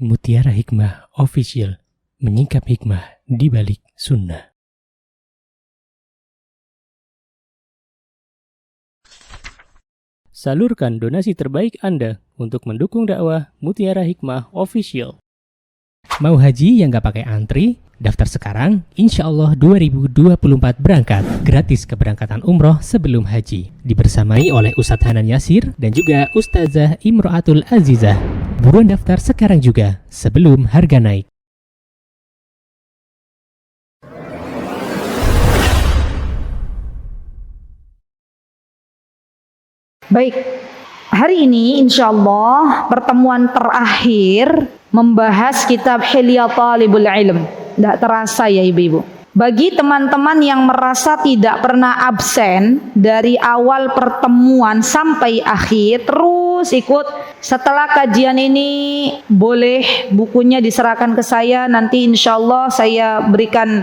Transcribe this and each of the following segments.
Mutiara Hikmah Official, menyingkap hikmah di balik sunnah. Salurkan donasi terbaik Anda untuk mendukung dakwah Mutiara Hikmah Official. Mau haji yang gak pakai antri? Daftar sekarang, insya Allah 2024 berangkat. Gratis keberangkatan umroh sebelum haji. Dibersamai oleh Ustadz Hanan Yasir dan juga Ustazah Imro'atul Azizah. Buruan daftar sekarang juga, sebelum harga naik. Baik, hari ini insya Allah pertemuan terakhir membahas kitab Hilya Talibul Ilm. Tidak terasa ya ibu-ibu. Bagi teman-teman yang merasa tidak pernah absen dari awal pertemuan sampai akhir, terus ikut. Setelah kajian ini boleh bukunya diserahkan ke saya. Nanti insya Allah saya berikan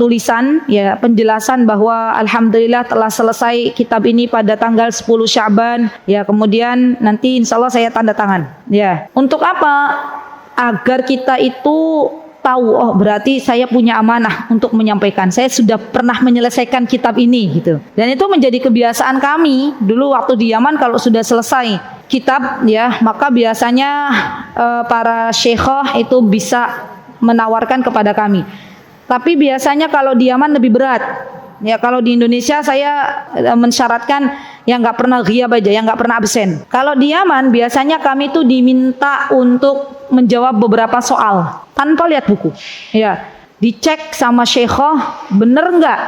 tulisan ya penjelasan bahwa alhamdulillah telah selesai kitab ini pada tanggal 10 Sya'ban. Ya kemudian nanti insya Allah saya tanda tangan. Ya untuk apa? Agar kita itu tahu, oh berarti saya punya amanah untuk menyampaikan. Saya sudah pernah menyelesaikan kitab ini gitu. Dan itu menjadi kebiasaan kami dulu waktu di Yaman. Kalau sudah selesai kitab ya, maka biasanya para syekhah itu bisa menawarkan kepada kami. Tapi biasanya kalau di Yaman lebih berat. Ya kalau di Indonesia saya mensyaratkan yang nggak pernah ghiyab aja, yang nggak pernah absen. Kalau di Yaman biasanya kami tuh diminta untuk menjawab beberapa soal tanpa lihat buku. Ya, dicek sama syekhah, bener nggak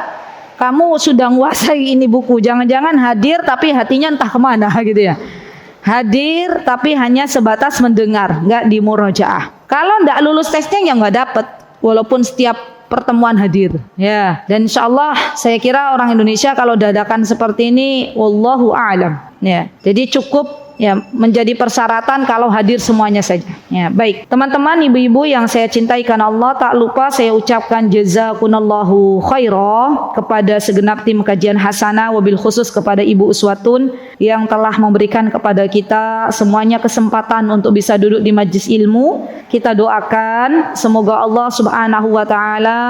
kamu sudah menguasai ini buku? Jangan-jangan hadir tapi hatinya entah kemana gitu ya. Hadir tapi hanya sebatas mendengar, nggak di murojaah. Kalau nggak lulus tesnya ya nggak dapat, walaupun setiap pertemuan hadir ya. Dan insyaallah saya kira orang Indonesia kalau dadakan seperti ini wallahu a'lam ya. Jadi cukup ya menjadi persyaratan kalau hadir semuanya saja. Ya, baik. Teman-teman, ibu-ibu yang saya cintai karena Allah, tak lupa saya ucapkan jazakunallahu khairah kepada segenap tim kajian hasanah, wabil khusus kepada Ibu Uswatun yang telah memberikan kepada kita semuanya kesempatan untuk bisa duduk di majlis ilmu. Kita doakan semoga Allah Subhanahu wa taala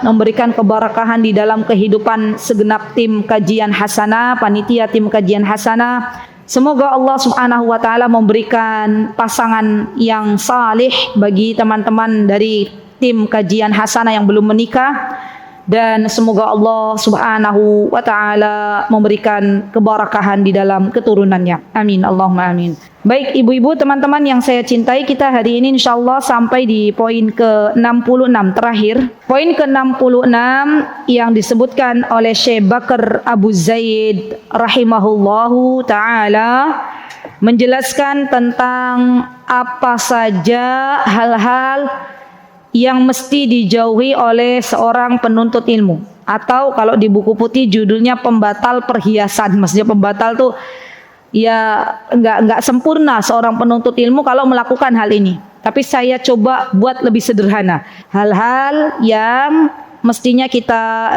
memberikan keberkahan di dalam kehidupan segenap tim kajian hasanah, panitia tim kajian hasanah. Semoga Allah Subhanahu wa taala memberikan pasangan yang salih bagi teman-teman dari tim kajian hasanah yang belum menikah, dan semoga Allah Subhanahu wa taala memberikan keberkahan di dalam keturunannya. Amin Allahumma amin. Baik ibu-ibu, teman-teman yang saya cintai, kita hari ini insyaallah sampai di poin ke-66 terakhir. Poin ke-66 yang disebutkan oleh Syekh Bakar Abu Zaid rahimahullahu taala menjelaskan tentang apa saja hal-hal yang mesti dijauhi oleh seorang penuntut ilmu. Atau kalau di buku putih judulnya pembatal perhiasan. Maksudnya pembatal tuh ya enggak sempurna seorang penuntut ilmu kalau melakukan hal ini. Tapi saya coba buat lebih sederhana. Hal-hal yang mestinya kita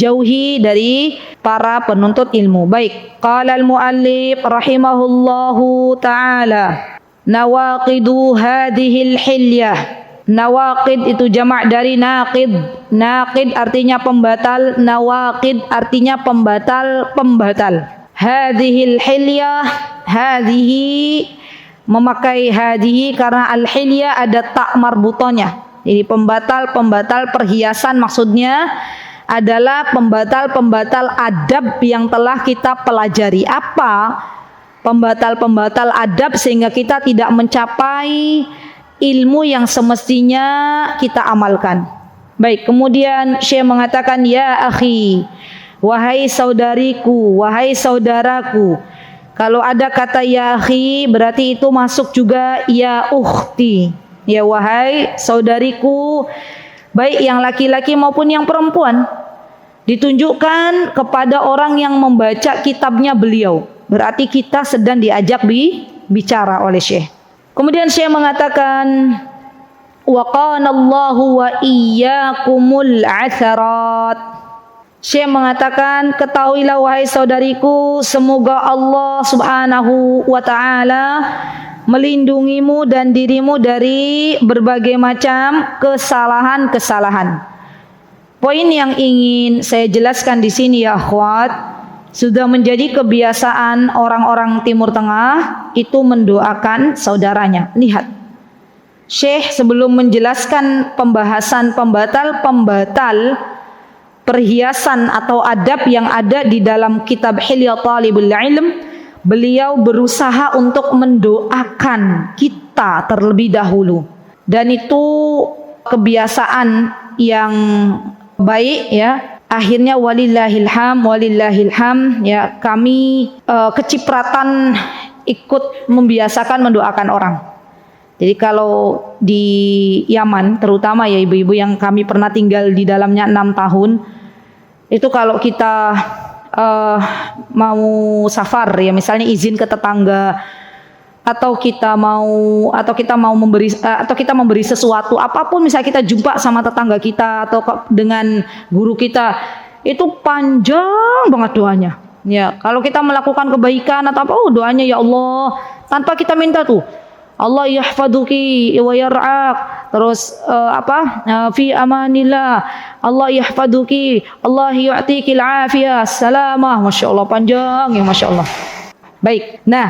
jauhi dari para penuntut ilmu. Baik, qala al-muallif rahimahullahu taala, nawaqidu hadhil hilyah. Nawaqid itu jamak dari naqid. Naqid artinya pembatal, nawaqid artinya pembatal. Hadhil hilyah, hadhihi memakai hadhihi karena al-hilyah ada tak marbutonya. Jadi pembatal perhiasan maksudnya adalah pembatal adab yang telah kita pelajari. Apa pembatal adab sehingga kita tidak mencapai ilmu yang semestinya kita amalkan. Baik, kemudian Syekh mengatakan ya akhi, wahai saudariku, wahai saudaraku. Kalau ada kata ya akhi berarti itu masuk juga ya ukhti. Ya wahai saudariku, baik yang laki-laki maupun yang perempuan. Ditunjukkan kepada orang yang membaca kitabnya beliau. Berarti kita sedang diajak bicara oleh Syekh. Kemudian Syekh mengatakan wa qana Allahu wa iyyakumul atharat. Syekh mengatakan, ketahuilah wahai saudariku, semoga Allah Subhanahu wa taala melindungimu dan dirimu dari berbagai macam kesalahan-kesalahan. Poin yang ingin saya jelaskan di sini ya akhwat, sudah menjadi kebiasaan orang-orang Timur Tengah itu mendoakan saudaranya. Lihat, Syekh sebelum menjelaskan pembahasan pembatal perhiasan atau adab yang ada di dalam kitab Hilya Talibul Ilm, beliau berusaha untuk mendoakan kita terlebih dahulu, dan itu kebiasaan yang baik ya. Akhirnya walillahilham ya, kami kecipratan ikut membiasakan mendoakan orang. Jadi kalau di Yaman terutama ya ibu-ibu yang kami pernah tinggal di dalamnya 6 tahun, itu kalau kita mau safar ya, misalnya izin ke tetangga, atau kita mau memberi sesuatu apapun, misalnya kita jumpa sama tetangga kita atau dengan guru kita, itu panjang banget doanya. Ya, kalau kita melakukan kebaikan atau apa, doanya ya Allah tanpa kita minta tuh. Allah yahfaduki wa yar'ak, terus fi amanillah, Allah yahfaduki, Allah yu'tikil afiyah, salamah, Masya Allah, panjang ya, Masya Allah. Baik, nah,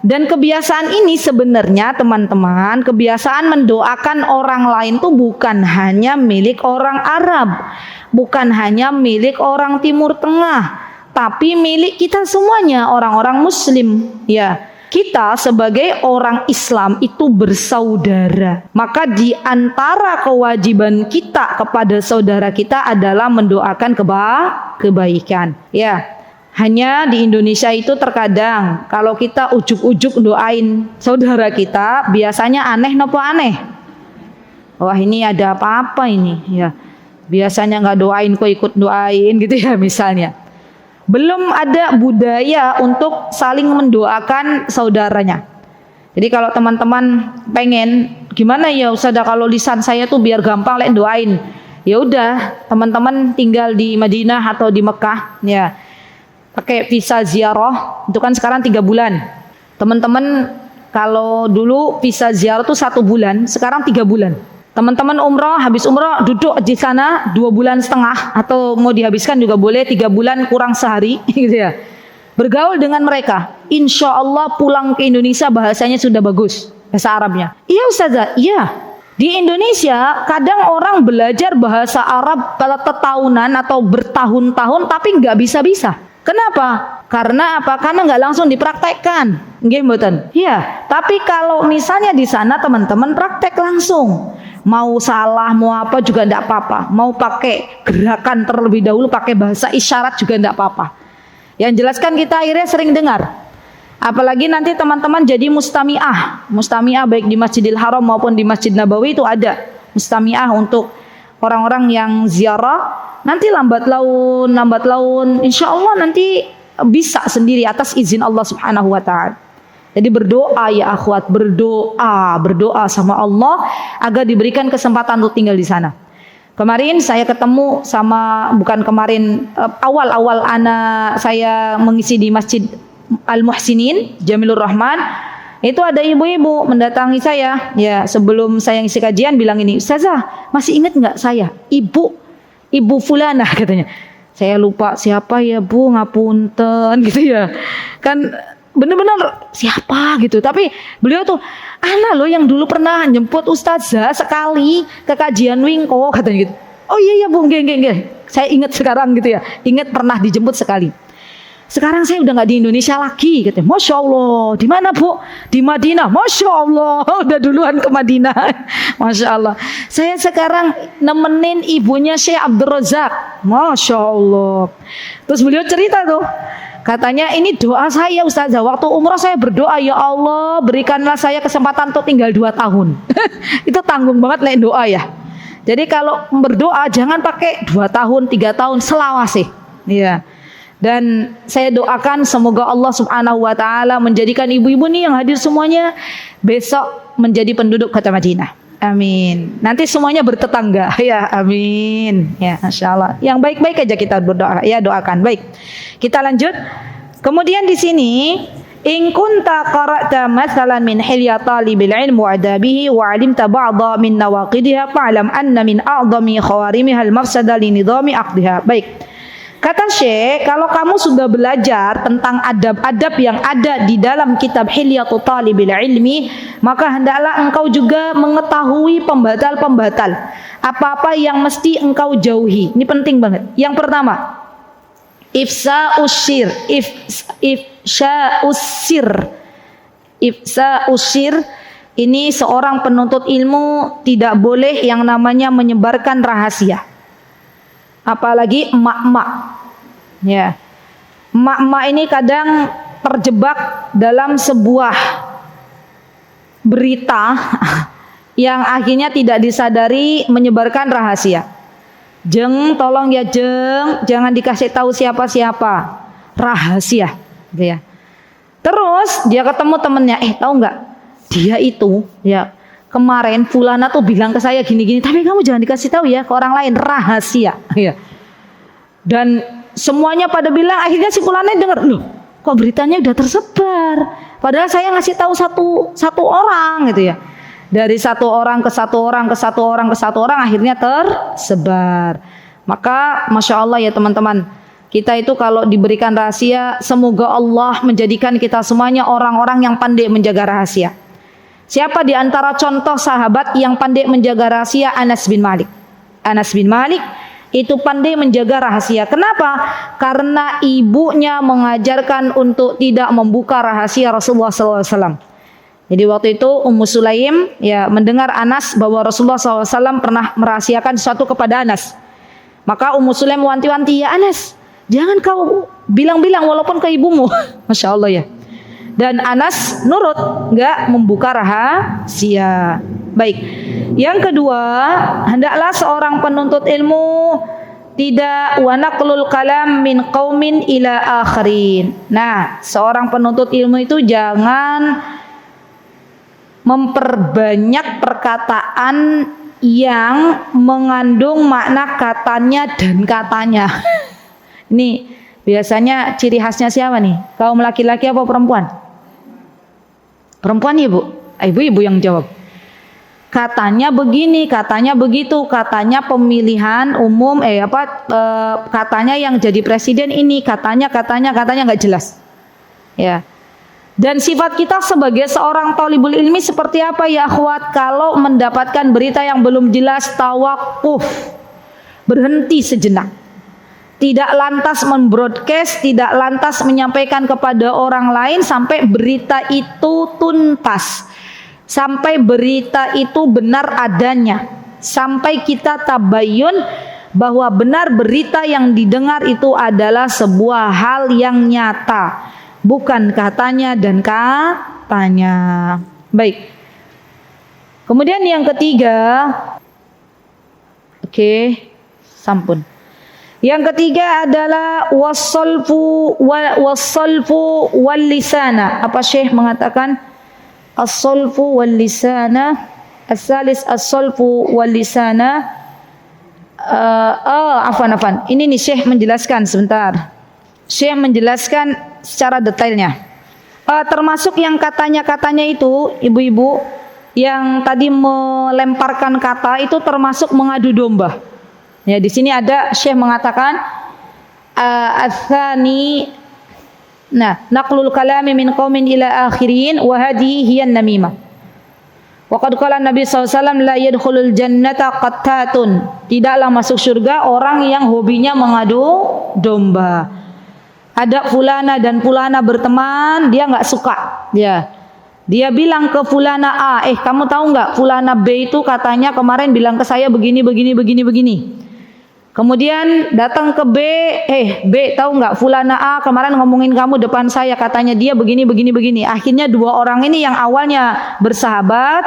dan kebiasaan ini sebenarnya teman-teman, kebiasaan mendoakan orang lain tuh bukan hanya milik orang Arab, bukan hanya milik orang Timur Tengah, tapi milik kita semuanya, orang-orang Muslim ya. Kita sebagai orang Islam itu bersaudara. Maka di antara kewajiban kita kepada saudara kita adalah mendoakan kebaikan. Ya, hanya di Indonesia itu terkadang kalau kita ujuk-ujuk doain saudara kita, biasanya aneh napa aneh. Wah, ini ada apa-apa ini ya. Biasanya nggak doain kok ikut doain gitu ya misalnya. Belum ada budaya untuk saling mendoakan saudaranya. Jadi kalau teman-teman pengen gimana ya Ustazah, kalau lisan saya tuh biar gampang doain, ya udah teman-teman tinggal di Madinah atau di Mekah ya, pakai visa ziarah, itu kan sekarang 3 bulan. Teman-teman kalau dulu visa ziarah tuh 1 bulan, sekarang 3 bulan. Teman-teman umrah, habis umrah duduk di sana 2,5 bulan, atau mau dihabiskan juga boleh 3 bulan kurang sehari gitu ya. Bergaul dengan mereka, insya Allah pulang ke Indonesia bahasanya sudah bagus, bahasa Arabnya. Iya Ustazah, iya. Di Indonesia kadang orang belajar bahasa Arab pada tahunan atau bertahun-tahun tapi nggak bisa-bisa. Kenapa? Karena apa? Karena nggak langsung dipraktekkan. Nggih mboten? Iya. Tapi kalau misalnya di sana teman-teman praktek langsung, mau salah mau apa juga enggak apa-apa, mau pakai gerakan terlebih dahulu pakai bahasa isyarat juga enggak apa-apa. Yang jelaskan kita akhirnya sering dengar, apalagi nanti teman-teman jadi mustami'ah baik di Masjidil Haram maupun di Masjid Nabawi itu ada mustami'ah untuk orang-orang yang ziarah. Nanti lambat laun insya Allah nanti bisa sendiri atas izin Allah Subhanahu wa ta'ala. Jadi berdoa ya akhwat, berdoa sama Allah agar diberikan kesempatan untuk tinggal di sana. Kemarin saya ketemu sama, bukan kemarin, awal-awal anak saya mengisi di Masjid Al-Muhsinin, Jamilur Rahman, itu ada ibu-ibu mendatangi saya. Ya, sebelum saya ngisi kajian bilang ini, Ustazah, masih ingat nggak saya? Ibu Fulanah katanya. Saya lupa siapa ya Bu, ngapunten gitu ya. Kan benar-benar siapa gitu, tapi beliau tuh ana loh yang dulu pernah jemput Ustazah sekali ke kajian Wingko katanya gitu. Oh iya Bu, nggih. Saya ingat sekarang gitu ya, ingat pernah dijemput sekali. Sekarang saya udah nggak di Indonesia lagi katanya. Masya Allah. Di mana Bu? Di Madinah. Masya Allah, udah duluan ke Madinah. Masya Allah. Saya sekarang nemenin ibunya Syekh Abdul Razak. Masya Allah. Terus beliau cerita tuh, katanya ini doa saya Ustazah, waktu umrah saya berdoa, ya Allah berikanlah saya kesempatan untuk tinggal 2 tahun. Itu tanggung banget doa ya. Jadi kalau berdoa jangan pakai 2 tahun, 3 tahun, selawase. Iya. Dan saya doakan semoga Allah Subhanahu wa ta'ala menjadikan ibu-ibu nih yang hadir semuanya besok menjadi penduduk kota Madinah. Amin. Nanti semuanya bertetangga ya, amin. Ya, Masya Allah. Yang baik-baik aja kita berdoa ya, doakan. Baik, kita lanjut. Kemudian di sini In kunta qara'ta mathalan min hilya talibil ilm wa adabihi wa 'alimta ba'dha min nawaqidiha fa'lam anna min a'dhami khawarimiha al-mafsada li nidami aqdiha. Baik. Kata Syekh, kalau kamu sudah belajar tentang adab-adab yang ada di dalam kitab Hilyatul Talibil Ilmi, maka hendaklah engkau juga mengetahui pembatal-pembatal. Apa-apa yang mesti engkau jauhi. Ini penting banget. Yang pertama, Ifsa'usir. Ini seorang penuntut ilmu tidak boleh yang namanya menyebarkan rahasia. Apalagi emak-emak. Ya. Emak-emak ini kadang terjebak dalam sebuah berita yang akhirnya tidak disadari menyebarkan rahasia. Jeng, tolong ya Jeng, jangan dikasih tahu siapa-siapa, rahasia, gitu ya. Terus dia ketemu temennya, tahu nggak? Dia itu, ya kemarin fulana tuh bilang ke saya gini-gini, tapi kamu jangan dikasih tahu ya ke orang lain, rahasia, ya. Dan semuanya pada bilang, akhirnya si fulana dengar, loh, kok beritanya udah tersebar? Padahal saya ngasih tahu satu orang, gitu ya. Dari satu orang ke satu orang ke satu orang ke satu orang akhirnya tersebar. Maka Masya Allah ya teman-teman, kita itu kalau diberikan rahasia, semoga Allah menjadikan kita semuanya orang-orang yang pandai menjaga rahasia. Siapa di antara contoh sahabat yang pandai menjaga rahasia? Anas bin Malik. Anas bin Malik itu pandai menjaga rahasia. Kenapa? Karena ibunya mengajarkan untuk tidak membuka rahasia Rasulullah SAW. Jadi waktu itu Ummu Sulaim ya mendengar Anas bahwa Rasulullah SAW pernah merahasiakan sesuatu kepada Anas. Maka Ummu Sulaim wanti-wanti, ya Anas, jangan kau bilang-bilang walaupun ke ibumu. Masya Allah ya. Dan Anas nurut, enggak membuka rahasia. Baik. Yang kedua, hendaklah seorang penuntut ilmu tidak wanaqlul kalam min qaumin ila akharin. Nah, seorang penuntut ilmu itu jangan memperbanyak perkataan yang mengandung makna katanya dan katanya. Ini biasanya ciri khasnya siapa nih? Kaum laki-laki apa perempuan? Perempuan ibu? Ibu-ibu yang jawab. Katanya begini, katanya begitu, katanya pemilihan umum, katanya yang jadi presiden ini, katanya nggak jelas. Ya. Dan sifat kita sebagai seorang thalibul ilmi seperti apa ya akhwat? Kalau mendapatkan berita yang belum jelas, tawakuf, berhenti sejenak. Tidak lantas membroadcast, tidak lantas menyampaikan kepada orang lain sampai berita itu tuntas, sampai berita itu benar adanya, sampai kita tabayun bahwa benar berita yang didengar itu adalah sebuah hal yang nyata, bukan katanya dan katanya. Baik. Kemudian yang ketiga, sampun. Yang ketiga adalah wassalfu wal lisana. Apa Syekh mengatakan? As-salfu wal lisana. As-salis as-salfu wal lisana. Afwan. Ini nih Syekh menjelaskan sebentar. Syekh menjelaskan secara detailnya. Termasuk yang katanya itu, ibu-ibu yang tadi melemparkan kata itu termasuk mengadu domba. Ya, di sini ada Syekh mengatakan ats-tsani naqlul kalami min qaumin ila akhirin wa hadhihi hiya namimah. Wa qad qala Nabi SAW la yadkhulul jannata qattatun. Tidaklah masuk surga orang yang hobinya mengadu domba. Ada fulana dan fulana berteman, dia enggak suka. Dia bilang ke fulana A, kamu tahu enggak fulana B itu katanya kemarin bilang ke saya begini. Kemudian datang ke B, B tahu nggak fulana A kemarin ngomongin kamu depan saya, katanya dia begini. Akhirnya dua orang ini yang awalnya bersahabat,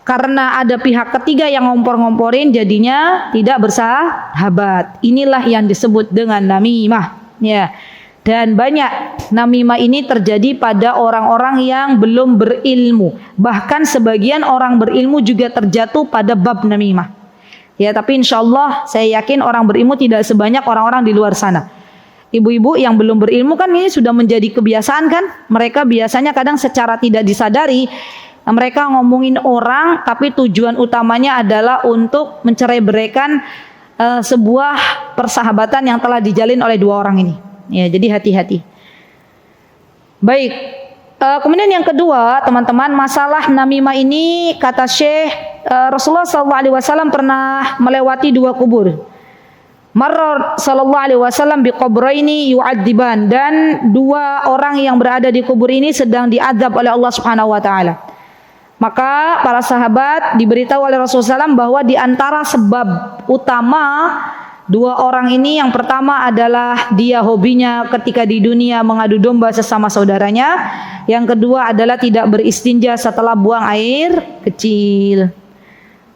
karena ada pihak ketiga yang ngompor-ngomporin jadinya tidak bersahabat. Inilah yang disebut dengan namimah. Ya. Dan banyak namimah ini terjadi pada orang-orang yang belum berilmu. Bahkan sebagian orang berilmu juga terjatuh pada bab namimah. Ya, tapi insya Allah saya yakin orang berilmu tidak sebanyak orang-orang di luar sana. ibu-ibu yang belum berilmu kan ini sudah menjadi kebiasaan kan. Mereka biasanya kadang secara tidak disadari mereka ngomongin orang, tapi tujuan utamanya adalah untuk mencerai-beraikan sebuah persahabatan yang telah dijalin oleh dua orang ini. Ya, jadi hati-hati. Baik. Kemudian yang kedua, teman-teman, masalah namimah ini kata Syekh, Rasulullah SAW pernah melewati dua kubur. Marra sallallahu alaihi wasallam biqabraini yu'adziban, dan dua orang yang berada di kubur ini sedang diazab oleh Allah Subhanahu wa taala. Maka para sahabat diberitahu oleh Rasulullah SAW bahwa di antara sebab utama dua orang ini, yang pertama adalah dia hobinya ketika di dunia mengadu domba sesama saudaranya. Yang kedua adalah tidak beristinja setelah buang air kecil.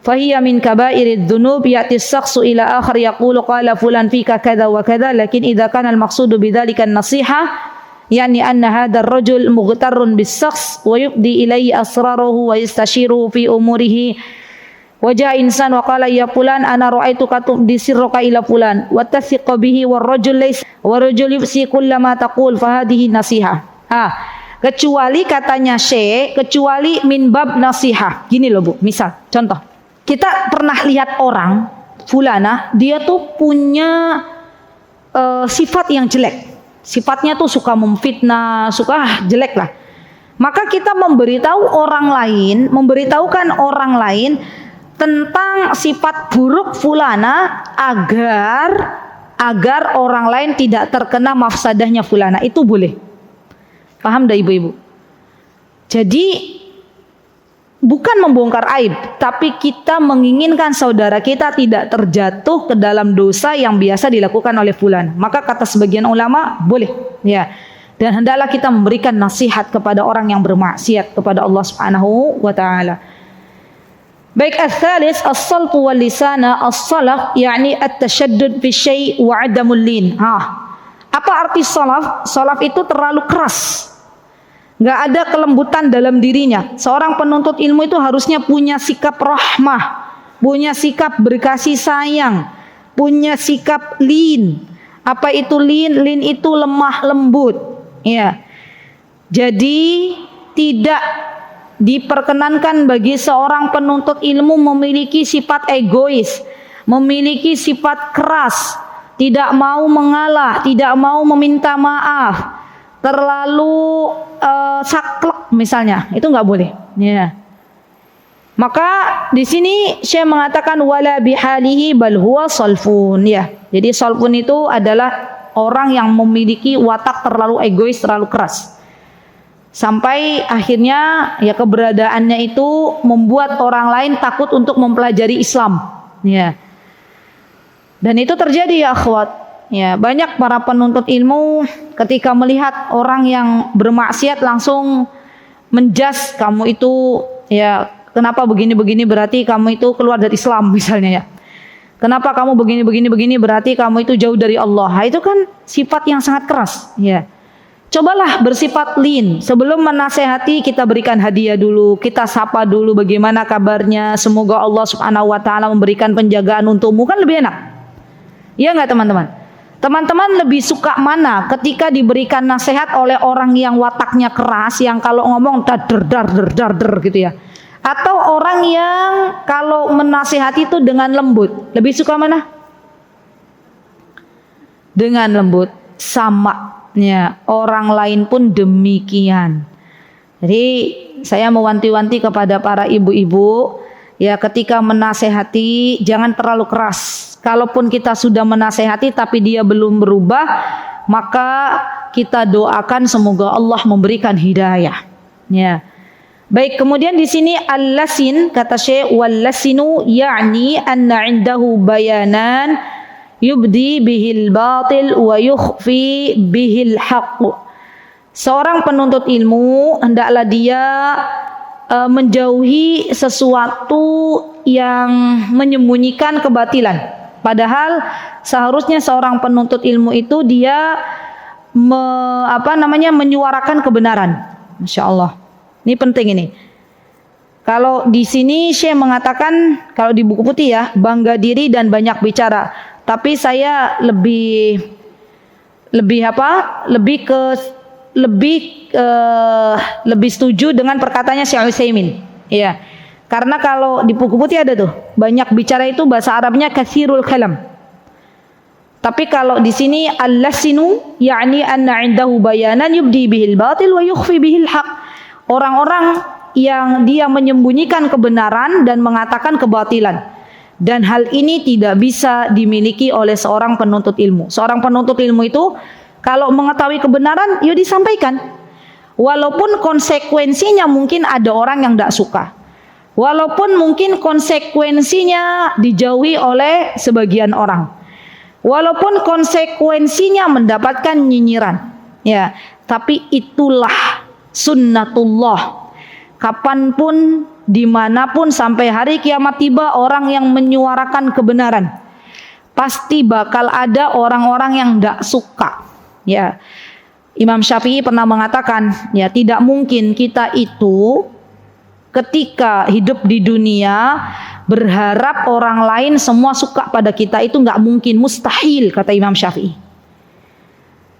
Fahiya min kabairid dzunub ya'ti as-shakhsu ila akhir yaqulu qala fulan fika kadza wa kadza, lakin idza kana al-maqsudu bidzalika an-nasihah yani anna hadha ar-rajul mughtarrun bis-shakhs wa yubdi ilayhi asrarahu wa yastashiruhu fi umurihi. Wajah insan wa qala ya fulan ana ra'aituka tubdi sirraka ila fulan wa tathiqu bihi war rajul laysa wa rajul yufsi kullama taqul fa hadhihi nasihah. Kecuali katanya Syekh, kecuali min bab nasihah. Gini loh Bu, misal contoh. Kita pernah lihat orang fulana, dia tuh punya sifat yang jelek. Sifatnya tuh suka memfitnah, suka jelek lah. Maka kita memberitahukan orang lain tentang sifat buruk fulana agar orang lain tidak terkena mafsadahnya fulana. Itu boleh. Paham dah ibu-ibu? Jadi bukan membongkar aib, tapi kita menginginkan saudara kita tidak terjatuh ke dalam dosa yang biasa dilakukan oleh fulan. Maka kata sebagian ulama boleh, ya. Dan hendaklah kita memberikan nasihat kepada orang yang bermaksiat kepada Allah Subhanahu wa taala. Baik, al-thalits as-salfu wal lisana as-salaf yakni at-tashaddud fi syai' wa 'adamul lin. Apa arti salaf? Salaf itu terlalu keras. Nggak ada kelembutan dalam dirinya. Seorang penuntut ilmu itu harusnya punya sikap rahmah, punya sikap berkasih sayang, punya sikap lin. Apa itu lin? Lin itu lemah lembut. Ya. Jadi tidak diperkenankan bagi seorang penuntut ilmu memiliki sifat egois, memiliki sifat keras, tidak mau mengalah, tidak mau meminta maaf, terlalu saklek misalnya, itu nggak boleh. Ya. Maka di sini Syekh mengatakan wala bihalihi bal huwa salfun. Ya. Jadi salfun itu adalah orang yang memiliki watak terlalu egois, terlalu keras. Sampai akhirnya ya keberadaannya itu membuat orang lain takut untuk mempelajari Islam. Ya. Dan itu terjadi ya akhwat. Ya, banyak para penuntut ilmu ketika melihat orang yang bermaksiat langsung menjas, kamu itu ya kenapa begini-begini berarti kamu itu keluar dari Islam misalnya ya. Kenapa kamu begini-begini berarti kamu itu jauh dari Allah. Itu kan sifat yang sangat keras, ya. Cobalah bersifat lin. Sebelum menasehati kita berikan hadiah dulu, kita sapa dulu bagaimana kabarnya, semoga Allah Subhanahu wa taala memberikan penjagaan untukmu, kan lebih enak. Iya enggak teman-teman? Teman-teman lebih suka mana ketika diberikan nasihat oleh orang yang wataknya keras, yang kalau ngomong dar gitu ya, atau orang yang kalau menasihati itu dengan lembut? Lebih suka mana? Dengan lembut. Sama ya, orang lain pun demikian. Jadi saya mewanti-wanti kepada para ibu-ibu ya, ketika menasehati jangan terlalu keras. Kalaupun kita sudah menasehati tapi dia belum berubah, maka kita doakan semoga Allah memberikan hidayah. Ya. Baik, kemudian di sini al-lasin kata Syekh, wal lasinu ya'ni anna 'indahu bayanan yubdi bihil batil wa yukhfi bihil haqq. Seorang penuntut ilmu hendaklah dia menjauhi sesuatu yang menyembunyikan kebatilan. Padahal seharusnya seorang penuntut ilmu itu dia menyuarakan kebenaran. Masya Allah. Ini penting ini. Kalau di sini Syekh mengatakan, kalau di buku putih ya, bangga diri dan banyak bicara. Tapi saya lebih lebih setuju dengan perkataannya Syekh Utsaimin. Ya. Karena kalau di buku putih ada tuh, banyak bicara itu bahasa Arabnya katsirul kalam. Tapi kalau di sini al-lasinu yakni anna 'indahu bayanan yubdi bihil batil wa yukhfi bihil haq. Orang-orang yang dia menyembunyikan kebenaran dan mengatakan kebatilan. Dan hal ini tidak bisa dimiliki oleh seorang penuntut ilmu. Seorang penuntut ilmu itu kalau mengetahui kebenaran, ya disampaikan. Walaupun konsekuensinya mungkin ada orang yang tidak suka. Walaupun mungkin konsekuensinya dijauhi oleh sebagian orang. Walaupun konsekuensinya mendapatkan nyinyiran. Ya, tapi itulah sunnatullah. Kapanpun, dimanapun sampai hari kiamat tiba, orang yang menyuarakan kebenaran pasti bakal ada orang-orang yang tidak suka. Ya, Imam Syafi'i pernah mengatakan, ya tidak mungkin kita itu ketika hidup di dunia berharap orang lain semua suka pada kita, itu nggak mungkin, mustahil, kata Imam Syafi'i.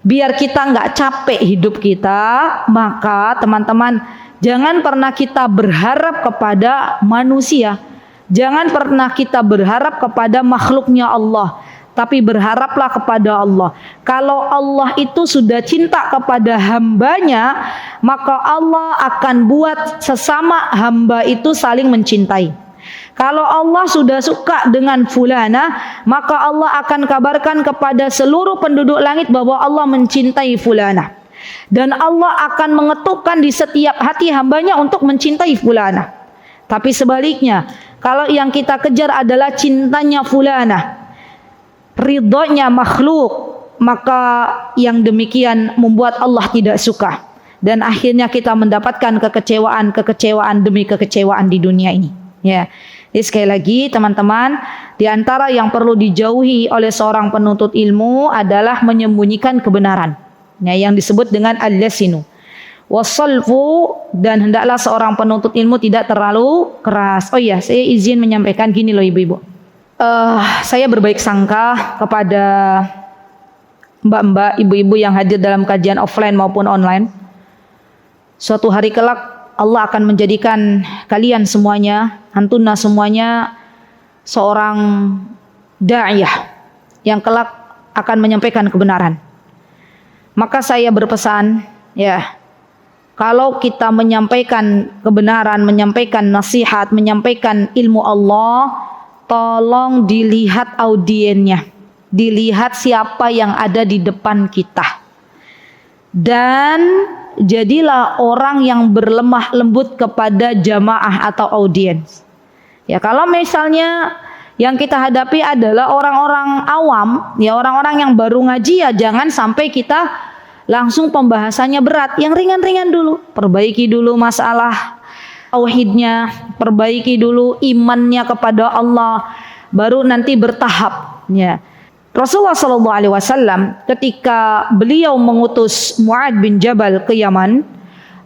Biar kita nggak capek hidup kita, maka teman-teman jangan pernah kita berharap kepada manusia, jangan pernah kita berharap kepada makhluknya Allah, tapi berharaplah kepada Allah. Kalau Allah itu sudah cinta kepada hambanya, maka Allah akan buat sesama hamba itu saling mencintai. Kalau Allah sudah suka dengan fulana, maka Allah akan kabarkan kepada seluruh penduduk langit bahwa Allah mencintai fulana. Dan Allah akan mengetukkan di setiap hati hambanya untuk mencintai fulana. Tapi sebaliknya, kalau yang kita kejar adalah cintanya fulana, ridhonya makhluk, maka yang demikian membuat Allah tidak suka. Dan akhirnya kita mendapatkan kekecewaan demi kekecewaan di dunia ini. Ya. Jadi sekali lagi teman-teman, di antara yang perlu dijauhi oleh seorang penuntut ilmu adalah menyembunyikan kebenaran. Ya, yang disebut dengan al-lasinu. Wasalfu, dan hendaklah seorang penuntut ilmu tidak terlalu keras. Oh iya, saya izin menyampaikan gini loh ibu-ibu. Saya berbaik sangka kepada mbak-mbak, ibu-ibu yang hadir dalam kajian offline maupun online. Suatu hari kelak Allah akan menjadikan kalian semuanya, antuna semuanya, seorang da'iyah yang kelak akan menyampaikan kebenaran. Maka saya berpesan, ya, kalau kita menyampaikan kebenaran, menyampaikan nasihat, menyampaikan ilmu Allah, tolong dilihat audiennya, dilihat siapa yang ada di depan kita. Dan jadilah orang yang berlemah lembut kepada jamaah atau audiens. Ya, kalau misalnya yang kita hadapi adalah orang-orang awam, ya orang-orang yang baru ngaji, ya jangan sampai kita langsung pembahasannya berat. Yang ringan-ringan dulu, perbaiki dulu masalah tauhidnya, perbaiki dulu imannya kepada Allah, baru nanti bertahap. Ya. Rasulullah SAW ketika beliau mengutus Mu'ad bin Jabal ke Yaman,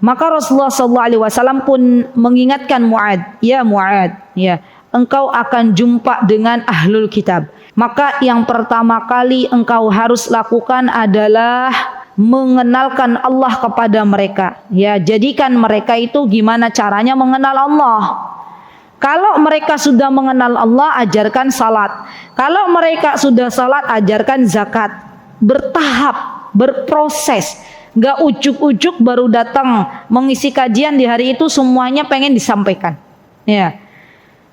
maka Rasulullah SAW pun mengingatkan Mu'ad, ya Mu'ad, ya, engkau akan jumpa dengan ahlul kitab. Maka yang pertama kali engkau harus lakukan adalah mengenalkan Allah kepada mereka. Ya, jadikan mereka itu gimana caranya mengenal Allah. Kalau mereka sudah mengenal Allah, ajarkan salat. Kalau mereka sudah salat, ajarkan zakat. Bertahap, berproses. Gak ujuk-ujuk baru datang mengisi kajian di hari itu semuanya pengen disampaikan. Ya.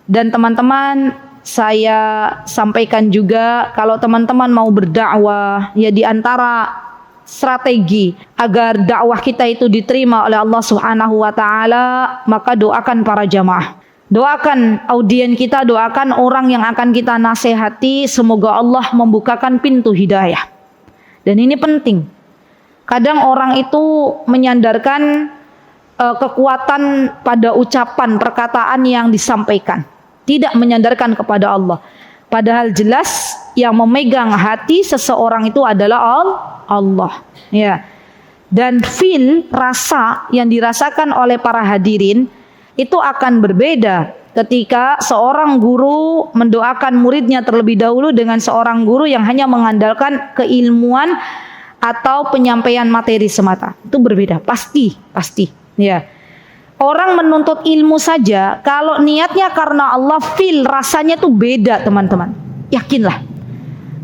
Dan teman-teman, saya sampaikan juga kalau teman-teman mau berdakwah, ya di antara strategi agar dakwah kita itu diterima oleh Allah Subhanahu wa taala, maka doakan para jamaah. Doakan audien kita, doakan orang yang akan kita nasihati, semoga Allah membukakan pintu hidayah. Dan ini penting. Kadang orang itu menyandarkan kekuatan pada ucapan, perkataan yang disampaikan, tidak menyandarkan kepada Allah. Padahal jelas yang memegang hati seseorang itu adalah Allah. Ya. Dan rasa yang dirasakan oleh para hadirin itu akan berbeda ketika seorang guru mendoakan muridnya terlebih dahulu dengan seorang guru yang hanya mengandalkan keilmuan atau penyampaian materi semata. Itu berbeda, pasti. Ya. Orang menuntut ilmu saja, kalau niatnya karena Allah, rasanya tuh beda, teman-teman. Yakinlah.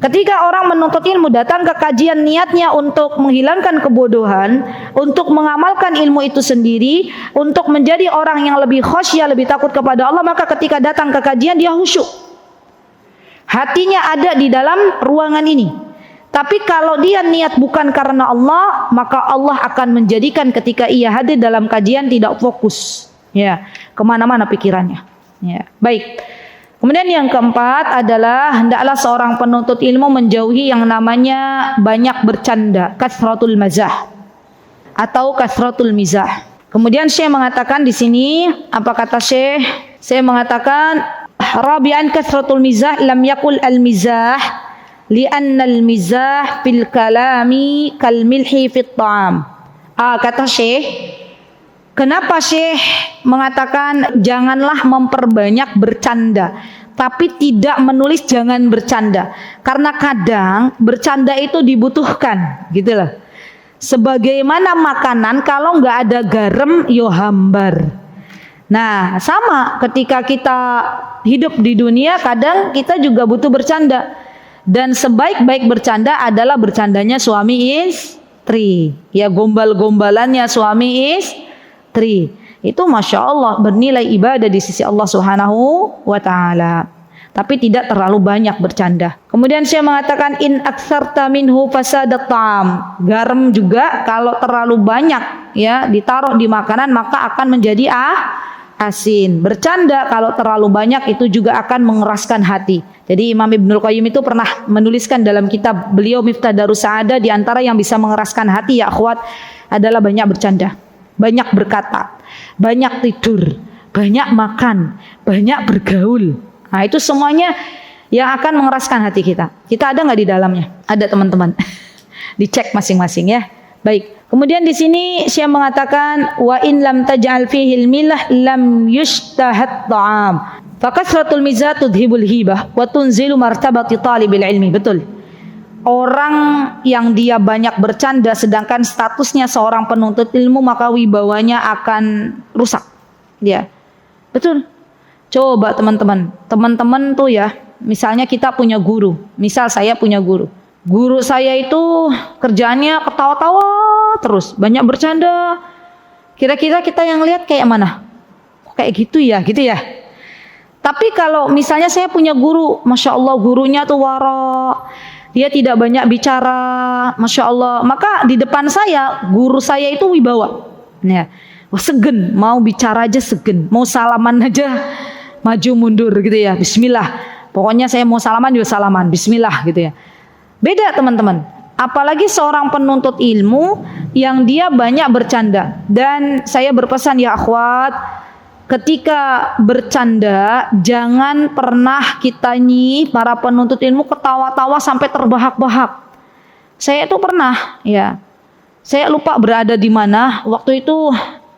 Ketika orang menuntut ilmu, datang ke kajian niatnya untuk menghilangkan kebodohan, untuk mengamalkan ilmu itu sendiri, untuk menjadi orang yang lebih khasyah, lebih takut kepada Allah, maka ketika datang ke kajian dia khusyuk. Hatinya ada di dalam ruangan ini. Tapi kalau dia niat bukan karena Allah, maka Allah akan menjadikan ketika ia hadir dalam kajian tidak fokus, ya, kemana-mana pikirannya. Ya, baik. Kemudian yang keempat adalah hendaklah seorang penuntut ilmu menjauhi yang namanya banyak bercanda, kasratul mazah atau kasratul mizah. Kemudian Syekh mengatakan di sini, apa kata Syekh? Saya mengatakan rabi'an kasratul mizah lam yakul al-mizah li'anna al-mizah fil kalami kal milhi fit ta'am. Kata Syekh, kenapa Syekh mengatakan janganlah memperbanyak bercanda, tapi tidak menulis jangan bercanda? Karena kadang bercanda itu dibutuhkan, gitu loh. Sebagaimana makanan kalau nggak ada garam, yo hambar. Nah, sama ketika kita hidup di dunia, kadang kita juga butuh bercanda. Dan sebaik-baik bercanda adalah bercandanya suami istri. Ya, gombal-gombalannya suami istri. Itu Masya Allah bernilai ibadah di sisi Allah Subhanahu wa ta'ala. Tapi tidak terlalu banyak bercanda. Kemudian saya mengatakan in aktsarta minhu fasadat ta'am. Garam juga kalau terlalu banyak ya ditaruh di makanan maka akan menjadi asin. Bercanda kalau terlalu banyak itu juga akan mengeraskan hati. Jadi Imam Ibnul Qayyim itu pernah menuliskan dalam kitab beliau Miftah Darus Sa'adah, di antara yang bisa mengeraskan hati ya akhwat adalah banyak bercanda, banyak berkata, banyak tidur, banyak makan, banyak bergaul. Nah itu semuanya yang akan mengeraskan hati kita. Kita ada nggak di dalamnya? Ada teman-teman. Dicek masing-masing ya. Baik. Kemudian di sini Syekh mengatakan wa in lam taj'al fihi al-milah lam yushtahat ta'am. Fakasratul mizah tudhibul hibah wa tunzilu martabati talibil ilmi. Betul. Orang yang dia banyak bercanda sedangkan statusnya seorang penuntut ilmu, maka wibawanya akan rusak. Ya. Betul. Coba teman-teman tuh ya, misalnya kita punya guru. Misal saya punya guru. Guru saya itu kerjaannya ketawa-tawa terus, banyak bercanda. Kira-kira kita yang lihat kayak mana? Kayak gitu ya. Tapi kalau misalnya saya punya guru, Masya Allah gurunya tuh wara, dia tidak banyak bicara, Masya Allah, maka di depan saya, guru saya itu wibawa. Ya, segen, mau bicara aja segen, mau salaman aja maju mundur gitu ya, bismillah. Pokoknya saya mau salaman juga salaman, bismillah gitu ya. Beda teman-teman, apalagi seorang penuntut ilmu yang dia banyak bercanda. Dan saya berpesan ya akhwat, ketika bercanda jangan pernah kita nih para penuntut ilmu ketawa-tawa sampai terbahak-bahak. Saya itu pernah ya, saya lupa berada di mana waktu itu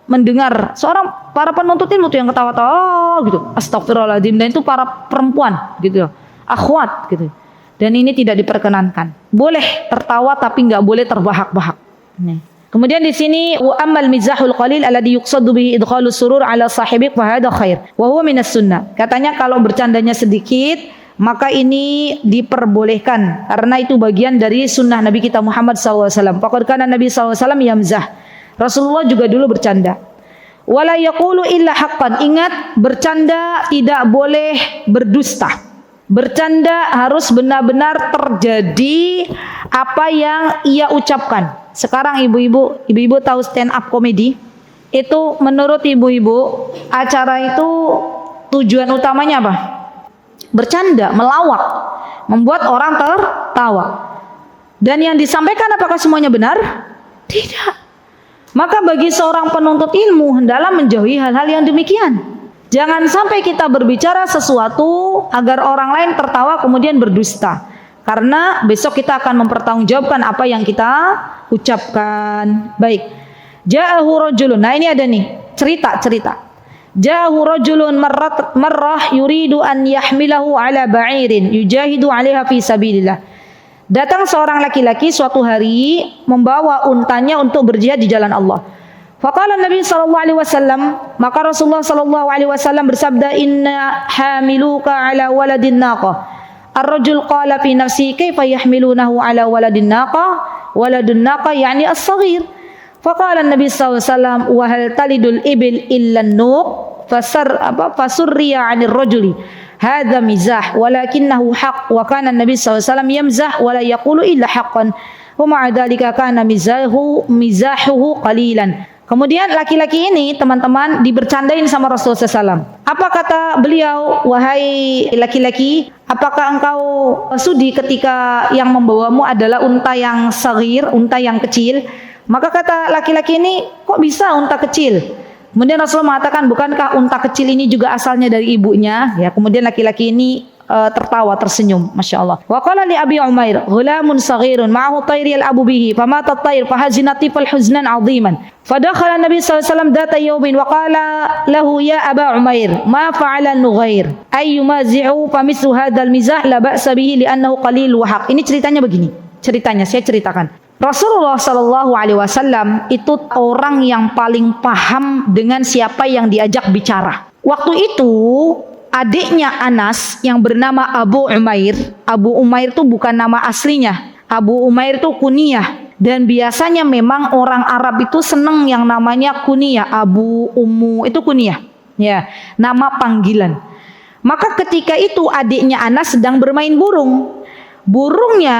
mendengar seorang para penuntut ilmu tuh yang ketawa-tawa gitu, astagfirullahaladzim, dan itu para perempuan gitu, akhwat gitu. Dan ini tidak diperkenankan. Boleh tertawa tapi nggak boleh terbahak-bahak. Nih. Kemudian di sini wa ammal mizahul qalil alladhi yuqsadu bihi idkhalus surur ala sahibiq fa hadha khair wa huwa minas sunnah. Katanya kalau bercandanya sedikit maka ini diperbolehkan karena itu bagian dari sunnah Nabi kita Muhammad SAW. Faqad kana Nabi SAW yamzah. Rasulullah juga dulu bercanda. Wala yaqulu illa haqqan. Ingat, bercanda tidak boleh berdusta. Bercanda harus benar-benar terjadi apa yang ia ucapkan. Sekarang ibu-ibu tahu stand up comedy? Itu menurut ibu-ibu acara itu tujuan utamanya apa? Bercanda, melawak, membuat orang tertawa. Dan yang disampaikan apakah semuanya benar? Tidak. Maka bagi seorang penuntut ilmu hendaklah menjauhi hal-hal yang demikian. Jangan sampai kita berbicara sesuatu agar orang lain tertawa kemudian berdusta. Karena besok kita akan mempertanggungjawabkan apa yang kita ucapkan. Baik. Ja'ahu rajulun. Nah ini ada nih cerita. Ja'ahu rajulun marrah yuridu an yahmilahu ala ba'irin yujahidu 'alaiha fi sabilillah. Datang seorang laki-laki suatu hari membawa untanya untuk berjihad di jalan Allah. Faqala Nabi sallallahu alaihi wasallam, maka Rasulullah sallallahu alaihi wasallam bersabda, inna hamiluka ala waladin naqah. Ar-rajul qala fi nafsi kaifa yahmilunahu ala waladin naqah? Waladun naqah yani as-saghir. Faqala Nabi sallallahu alaihi wasallam, wa hal talidul ibil illa an-nuq? Fasurriya 'anil rajuli. Hadza mizah walakinnahu haqq wa kana Nabi sallallahu alaihi wasallam yamzah wa la yaqulu illa haqqan. Wa ma'a dzalika kana mizahuhu qalilan. Kemudian laki-laki ini teman-teman dibercandain sama Rasulullah SAW. Apa kata beliau, wahai laki-laki, apakah engkau sudi ketika yang membawamu adalah unta yang saghir, unta yang kecil? Maka kata laki-laki ini, kok bisa unta kecil? Kemudian Rasulullah mengatakan, bukankah unta kecil ini juga asalnya dari ibunya? Ya, kemudian laki-laki ini tertawa, tersenyum, Masya Allah. Wa qala li Abi Umair, ghulamun saghirun ma'ahu tayri al-abu bihi, famata at-tayr fahazina tifal huznan 'aziman. Fadakhala Nabi sallallahu alaihi wasallam data yawmin wa qala lahu ya Aba Umair, ma fa'ala an-nughair? Ay yumazi'u famithlu hadzal mizah la ba'sa bihi li'annahu qalil wa haq. Ini ceritanya begini. Ceritanya saya ceritakan. Rasulullah sallallahu alaihi wasallam itu orang yang paling paham dengan siapa yang diajak bicara. Waktu itu adiknya Anas yang bernama Abu Umair. Abu Umair itu bukan nama aslinya. Abu Umair itu kunyah. Dan biasanya memang orang Arab itu senang yang namanya kunyah. Abu, Ummu itu kunyah. Ya, nama panggilan. Maka ketika itu adiknya Anas sedang bermain burung. Burungnya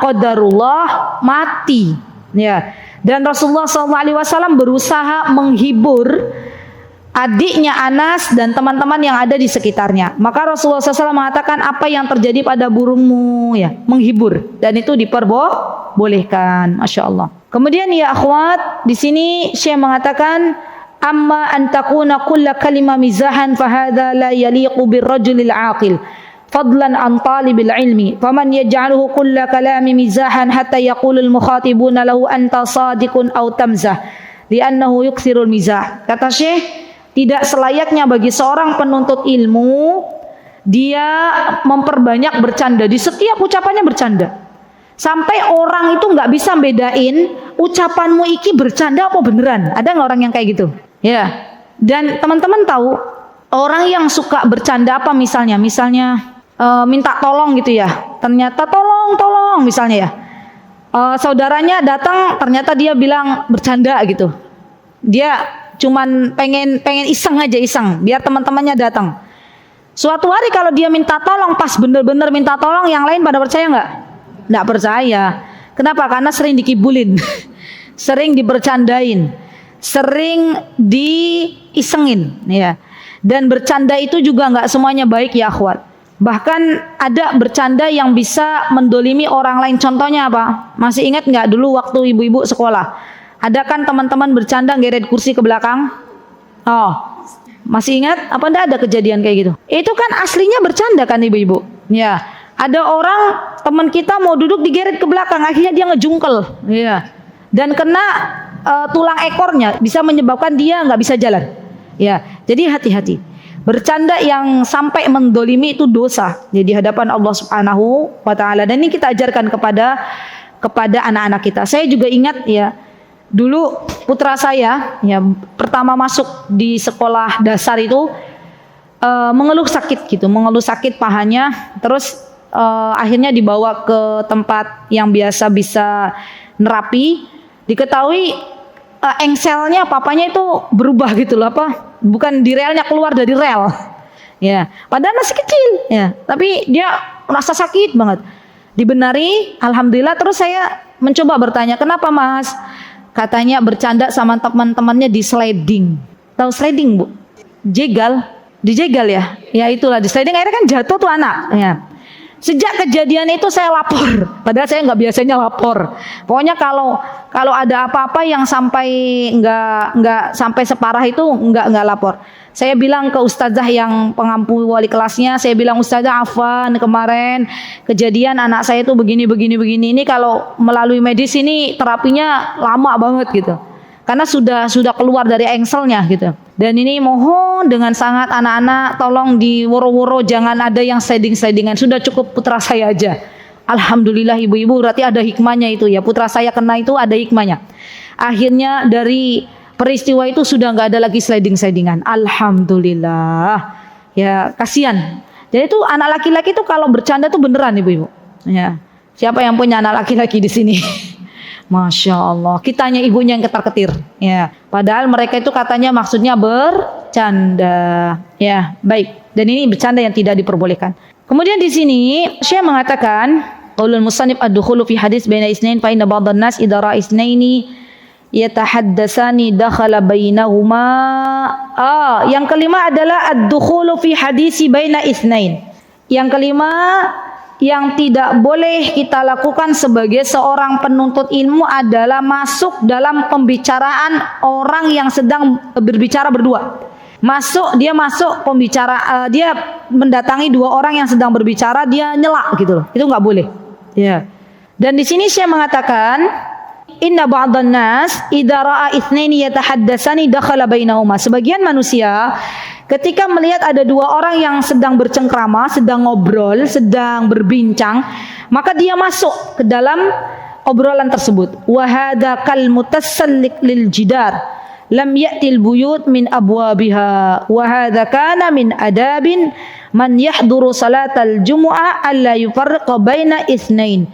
qadarullah mati. Ya. Dan Rasulullah SAW berusaha menghibur adiknya Anas dan teman-teman yang ada di sekitarnya. Maka Rasulullah SAW mengatakan, apa yang terjadi pada burungmu? Ya, menghibur. Dan itu diperbolehkan. Masya Allah. Kemudian ya akhwat, di sini Syekh mengatakan, amma an takuna kulla kalima mizahan fahadha la yaliqu birrajulil aqil. Fadlan an talibil ilmi. Faman yaj'aluhu kulla kalami mizahan hatta yaqulul mukhatibuna lahu anta sadiqun aw tamzah. Li'annahu yukthirul mizah. Kata Syekh, tidak selayaknya bagi seorang penuntut ilmu dia memperbanyak bercanda. Di setiap ucapannya bercanda. Sampai orang itu nggak bisa bedain ucapanmu iki bercanda apa beneran. Ada nggak orang yang kayak gitu? Ya. Dan teman-teman tahu orang yang suka bercanda apa misalnya? Misalnya minta tolong gitu ya. Ternyata tolong misalnya ya. Saudaranya datang, ternyata dia bilang bercanda gitu. Dia cuman pengen iseng aja, biar teman-temannya datang. Suatu hari kalau dia minta tolong, pas bener-bener minta tolong, yang lain pada percaya nggak? Nggak percaya. Kenapa? Karena sering dikibulin, sering dibercandain, sering diisengin, ya. Dan bercanda itu juga nggak semuanya baik ya akhwat. Bahkan ada bercanda yang bisa mendolimi orang lain. Contohnya apa? Masih ingat nggak dulu waktu ibu-ibu sekolah? Ada kan teman-teman bercanda geret kursi ke belakang? Oh, masih ingat? Apa enggak ada kejadian kayak gitu? Itu kan aslinya bercanda kan ibu-ibu? Ya, ada orang teman kita mau duduk digeret ke belakang, akhirnya dia ngejungkel, ya, dan kena tulang ekornya, bisa menyebabkan dia nggak bisa jalan. Ya, jadi hati-hati. Bercanda yang sampai mendolimi itu dosa di hadapan Allah Subhanahu wa Ta'ala. Dan ini kita ajarkan kepada anak-anak kita. Saya juga ingat ya, dulu putra saya ya pertama masuk di sekolah dasar itu mengeluh sakit pahanya. Terus akhirnya dibawa ke tempat yang biasa bisa nerapi. Diketahui engselnya papanya itu berubah gitu loh, bukan di relnya, keluar dari rel. Ya, padahal masih kecil ya, tapi dia merasa sakit banget. Dibenari, alhamdulillah. Terus saya mencoba bertanya, "Kenapa, Mas?" Katanya bercanda sama teman-temannya di sliding. Tahu sliding, Bu? Dijegal ya. Ya itulah di sliding, akhirnya kan jatuh tuh anak, ya. Sejak kejadian itu saya lapor, padahal saya nggak biasanya lapor. Pokoknya kalau ada apa-apa yang sampai nggak sampai separah itu nggak lapor. Saya bilang ke ustazah yang pengampu wali kelasnya, saya bilang, "Ustazah, afwan, kemarin kejadian anak saya itu begini. Ini kalau melalui medis ini terapinya lama banget gitu. Karena sudah keluar dari engselnya gitu. Dan ini mohon dengan sangat anak-anak tolong diworo-woro, jangan ada yang sliding-slidingan. Sudah cukup putra saya aja." Alhamdulillah ibu-ibu, berarti ada hikmahnya itu ya. Putra saya kena itu ada hikmahnya. Akhirnya dari peristiwa itu sudah nggak ada lagi sliding-slidingan. Alhamdulillah. Ya, kasihan. Jadi itu anak laki-laki itu kalau bercanda tuh beneran ibu-ibu. Ya. Siapa yang punya anak laki-laki di sini? Masya Allah. Kitanya ibunya yang ketar-ketir. Ya. Padahal mereka itu katanya maksudnya bercanda. Ya, baik. Dan ini bercanda yang tidak diperbolehkan. Kemudian di sini Syekh mengatakan, qaulul musannif ad-dukhulu fi hadis baina isnain fa inna ba'dhan nas idza ra'a isnaini yatahaddatsani dakhala bainahuma. Yang kelima adalah ad-dukhulu fi hadisi baina isnain. Yang kelima yang tidak boleh kita lakukan sebagai seorang penuntut ilmu adalah masuk dalam pembicaraan orang yang sedang berbicara berdua. Dia masuk pembicara, dia mendatangi dua orang yang sedang berbicara, dia nyela gitu loh. Itu nggak boleh. Ya. Dan di sini saya mengatakan, inna ba'dhan nas idza ra'a itsnaini yatahaddatsani dakhala bainahuma. Sebagian manusia ketika melihat ada dua orang yang sedang bercengkrama, sedang ngobrol, sedang berbincang, maka dia masuk ke dalam obrolan tersebut. Wa hadza kal mutasallik lil jidar. Lam ya'til buyut min abwabiha wa hadza kana min adabin man yahduru salatal jumu'ah alla yufarriqa baina itsnain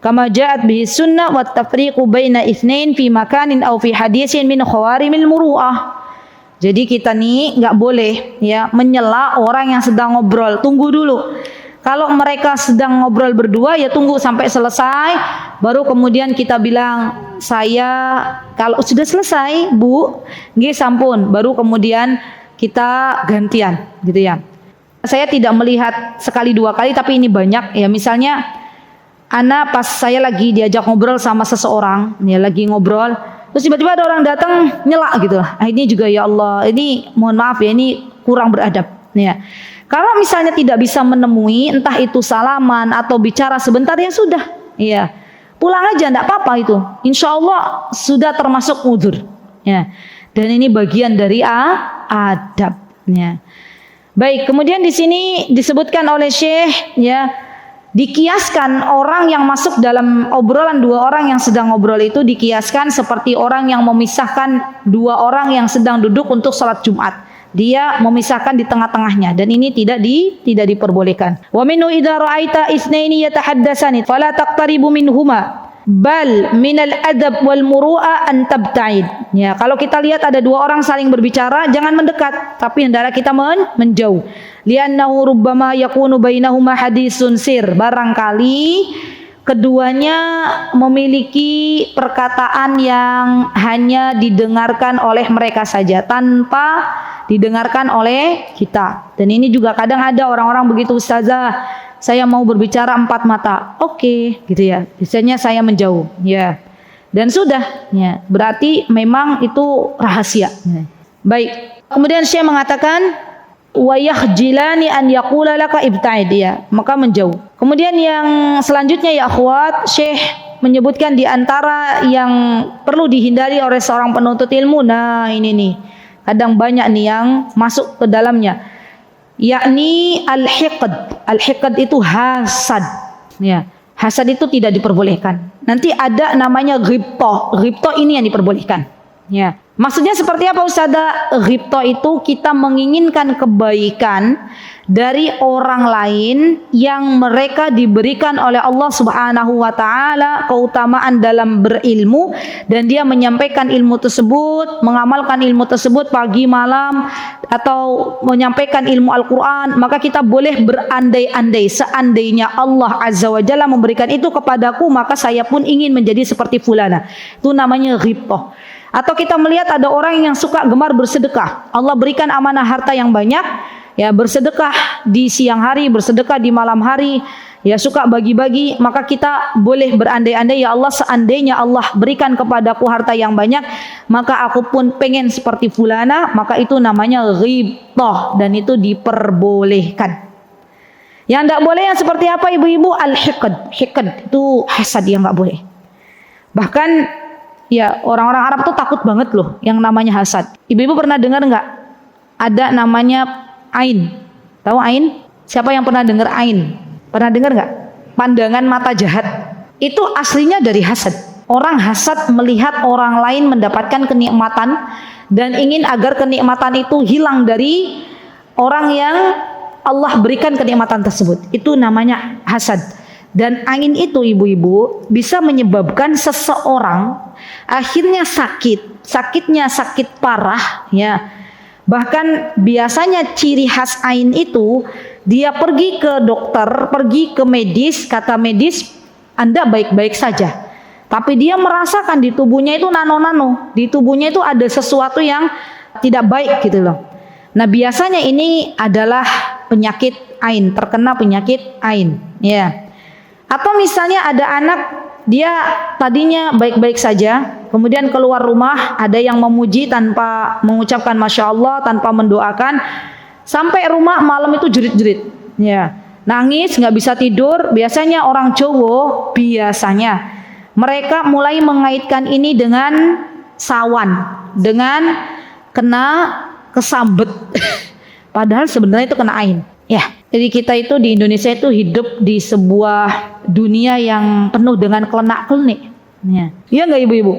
kama ja'at bihi sunnah wat tafriqu baina itsnain fi makanin aw fi hadisin min khawarimil muru'ah. Jadi kita nih nggak boleh ya menyela orang yang sedang ngobrol. Tunggu dulu. Kalau mereka sedang ngobrol berdua ya tunggu sampai selesai, baru kemudian kita bilang, saya kalau sudah selesai Bu, nggih sampun, baru kemudian kita gantian gitu ya. Saya tidak melihat sekali dua kali tapi ini banyak ya, misalnya ana pas saya lagi diajak ngobrol sama seseorang, ya lagi ngobrol, terus tiba-tiba ada orang datang nyela gitu. Ini juga ya Allah, ini mohon maaf ya, ini kurang beradab ya. Kalau misalnya tidak bisa menemui, entah itu salaman atau bicara sebentar ya sudah, ya pulang aja, tidak apa-apa itu. Insya Allah sudah termasuk udzur, ya. Dan ini bagian dari adabnya. Baik, kemudian di sini disebutkan oleh Syekh, ya, dikiaskan orang yang masuk dalam obrolan dua orang yang sedang ngobrol itu dikiaskan seperti orang yang memisahkan dua orang yang sedang duduk untuk salat Jumat. Dia memisahkan di tengah-tengahnya dan ini tidak diperbolehkan. Wa minhu idza ra'aita itsnaini yatahaddatsani fala taqtaribu minhuma bal minal adab wal muru'a an tabta'id. Ya, kalau kita lihat ada dua orang saling berbicara, jangan mendekat, tapi hendaklah kita menjauh. Li'annahu rubbama yakunu bainahuma hadisun sir. Barangkali keduanya memiliki perkataan yang hanya didengarkan oleh mereka saja tanpa didengarkan oleh kita. Dan ini juga kadang ada orang-orang begitu, ustazah, saya mau berbicara empat mata. Oke, gitu ya. Biasanya saya menjauh, ya. Dan sudah, ya. Berarti memang itu rahasia. Ya. Baik. Kemudian Syekh mengatakan wa yakhjilani an yaqula laka ibta'id, ya, maka menjauh. Kemudian yang selanjutnya ya akhwat, Syekh menyebutkan di antara yang perlu dihindari oleh seorang penuntut ilmu. Nah, ini nih. Kadang banyak nih yang masuk ke dalamnya. Yakni al-hiqd. Al-hiqd itu hasad. Ya, hasad itu tidak diperbolehkan. Nanti ada namanya ghibthah. Ghibthah ini yang diperbolehkan. Ya. Maksudnya seperti apa Ustazah? Ghibthah itu kita menginginkan kebaikan dari orang lain yang mereka diberikan oleh Allah Subhanahu wa taala keutamaan dalam berilmu, dan dia menyampaikan ilmu tersebut, mengamalkan ilmu tersebut pagi malam, atau menyampaikan ilmu Al-Qur'an, maka kita boleh berandai-andai, seandainya Allah Azza wa Jalla memberikan itu kepadaku, maka saya pun ingin menjadi seperti fulana. Itu namanya ghibthah. Atau kita melihat ada orang yang suka gemar bersedekah. Allah berikan amanah harta yang banyak, ya, bersedekah di siang hari, bersedekah di malam hari, ya, suka bagi-bagi, maka kita boleh berandai-andai, ya Allah, seandainya Allah berikan kepadaku harta yang banyak, maka aku pun pengen seperti fulana, maka itu namanya ghibthah dan itu diperbolehkan. Yang tidak boleh yang seperti apa ibu-ibu? Al-hiqd. Hiqd itu hasad, yang tidak boleh. Bahkan ya orang-orang Arab tuh takut banget loh yang namanya hasad. Ibu-ibu pernah dengar nggak? Ada namanya ain. Tahu ain? Siapa yang pernah dengar ain? Pernah dengar nggak? pandangan mata jahat. Itu aslinya dari hasad. Orang hasad melihat orang lain mendapatkan kenikmatan dan ingin agar kenikmatan itu hilang dari orang yang Allah berikan kenikmatan tersebut. Itu namanya hasad. Dan ain itu ibu-ibu bisa menyebabkan seseorang akhirnya sakitnya sakit parah ya. Bahkan biasanya ciri khas ain itu dia pergi ke dokter, pergi ke medis, kata medis Anda baik-baik saja. Tapi dia merasakan di tubuhnya itu nano-nano, di tubuhnya itu ada sesuatu yang tidak baik gitu loh. Nah, biasanya ini adalah penyakit ain, terkena penyakit ain ya. Atau misalnya ada anak, dia tadinya baik-baik saja, kemudian keluar rumah ada yang memuji tanpa mengucapkan Masya Allah, tanpa mendoakan, sampai rumah malam itu jerit-jerit ya, nangis, nggak bisa tidur. Biasanya orang cowok, biasanya mereka mulai mengaitkan ini dengan sawan, dengan kena kesambet padahal sebenarnya itu kena ain ya. Jadi kita itu di Indonesia itu hidup di sebuah dunia yang penuh dengan kelenak-kelenik ya. Iya nggak ibu-ibu?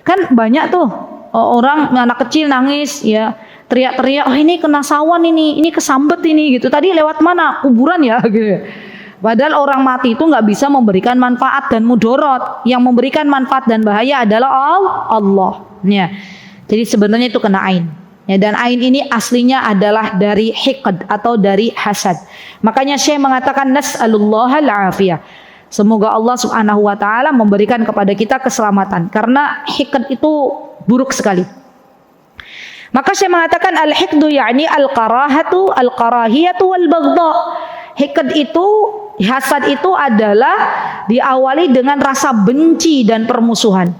Kan banyak tuh orang, anak kecil nangis ya, teriak-teriak, oh ini kena sawan, ini kesambet ini gitu. Tadi lewat mana? Kuburan ya gitu. Padahal orang mati itu nggak bisa memberikan manfaat dan mudorot. Yang memberikan manfaat dan bahaya adalah Allah ya. Jadi sebenarnya itu kena ain ya, dan ain ini aslinya adalah dari hiqd atau dari hasad. Makanya Syekh mengatakan nas'alullahal afiyah. Semoga Allah Subhanahu wa taala memberikan kepada kita keselamatan, karena hiqd itu buruk sekali. Maka Syekh mengatakan al-hiqdu yakni al-karahatu, al-karahiyatu wal baghdha. Hiqd itu, hasad itu adalah diawali dengan rasa benci dan permusuhan.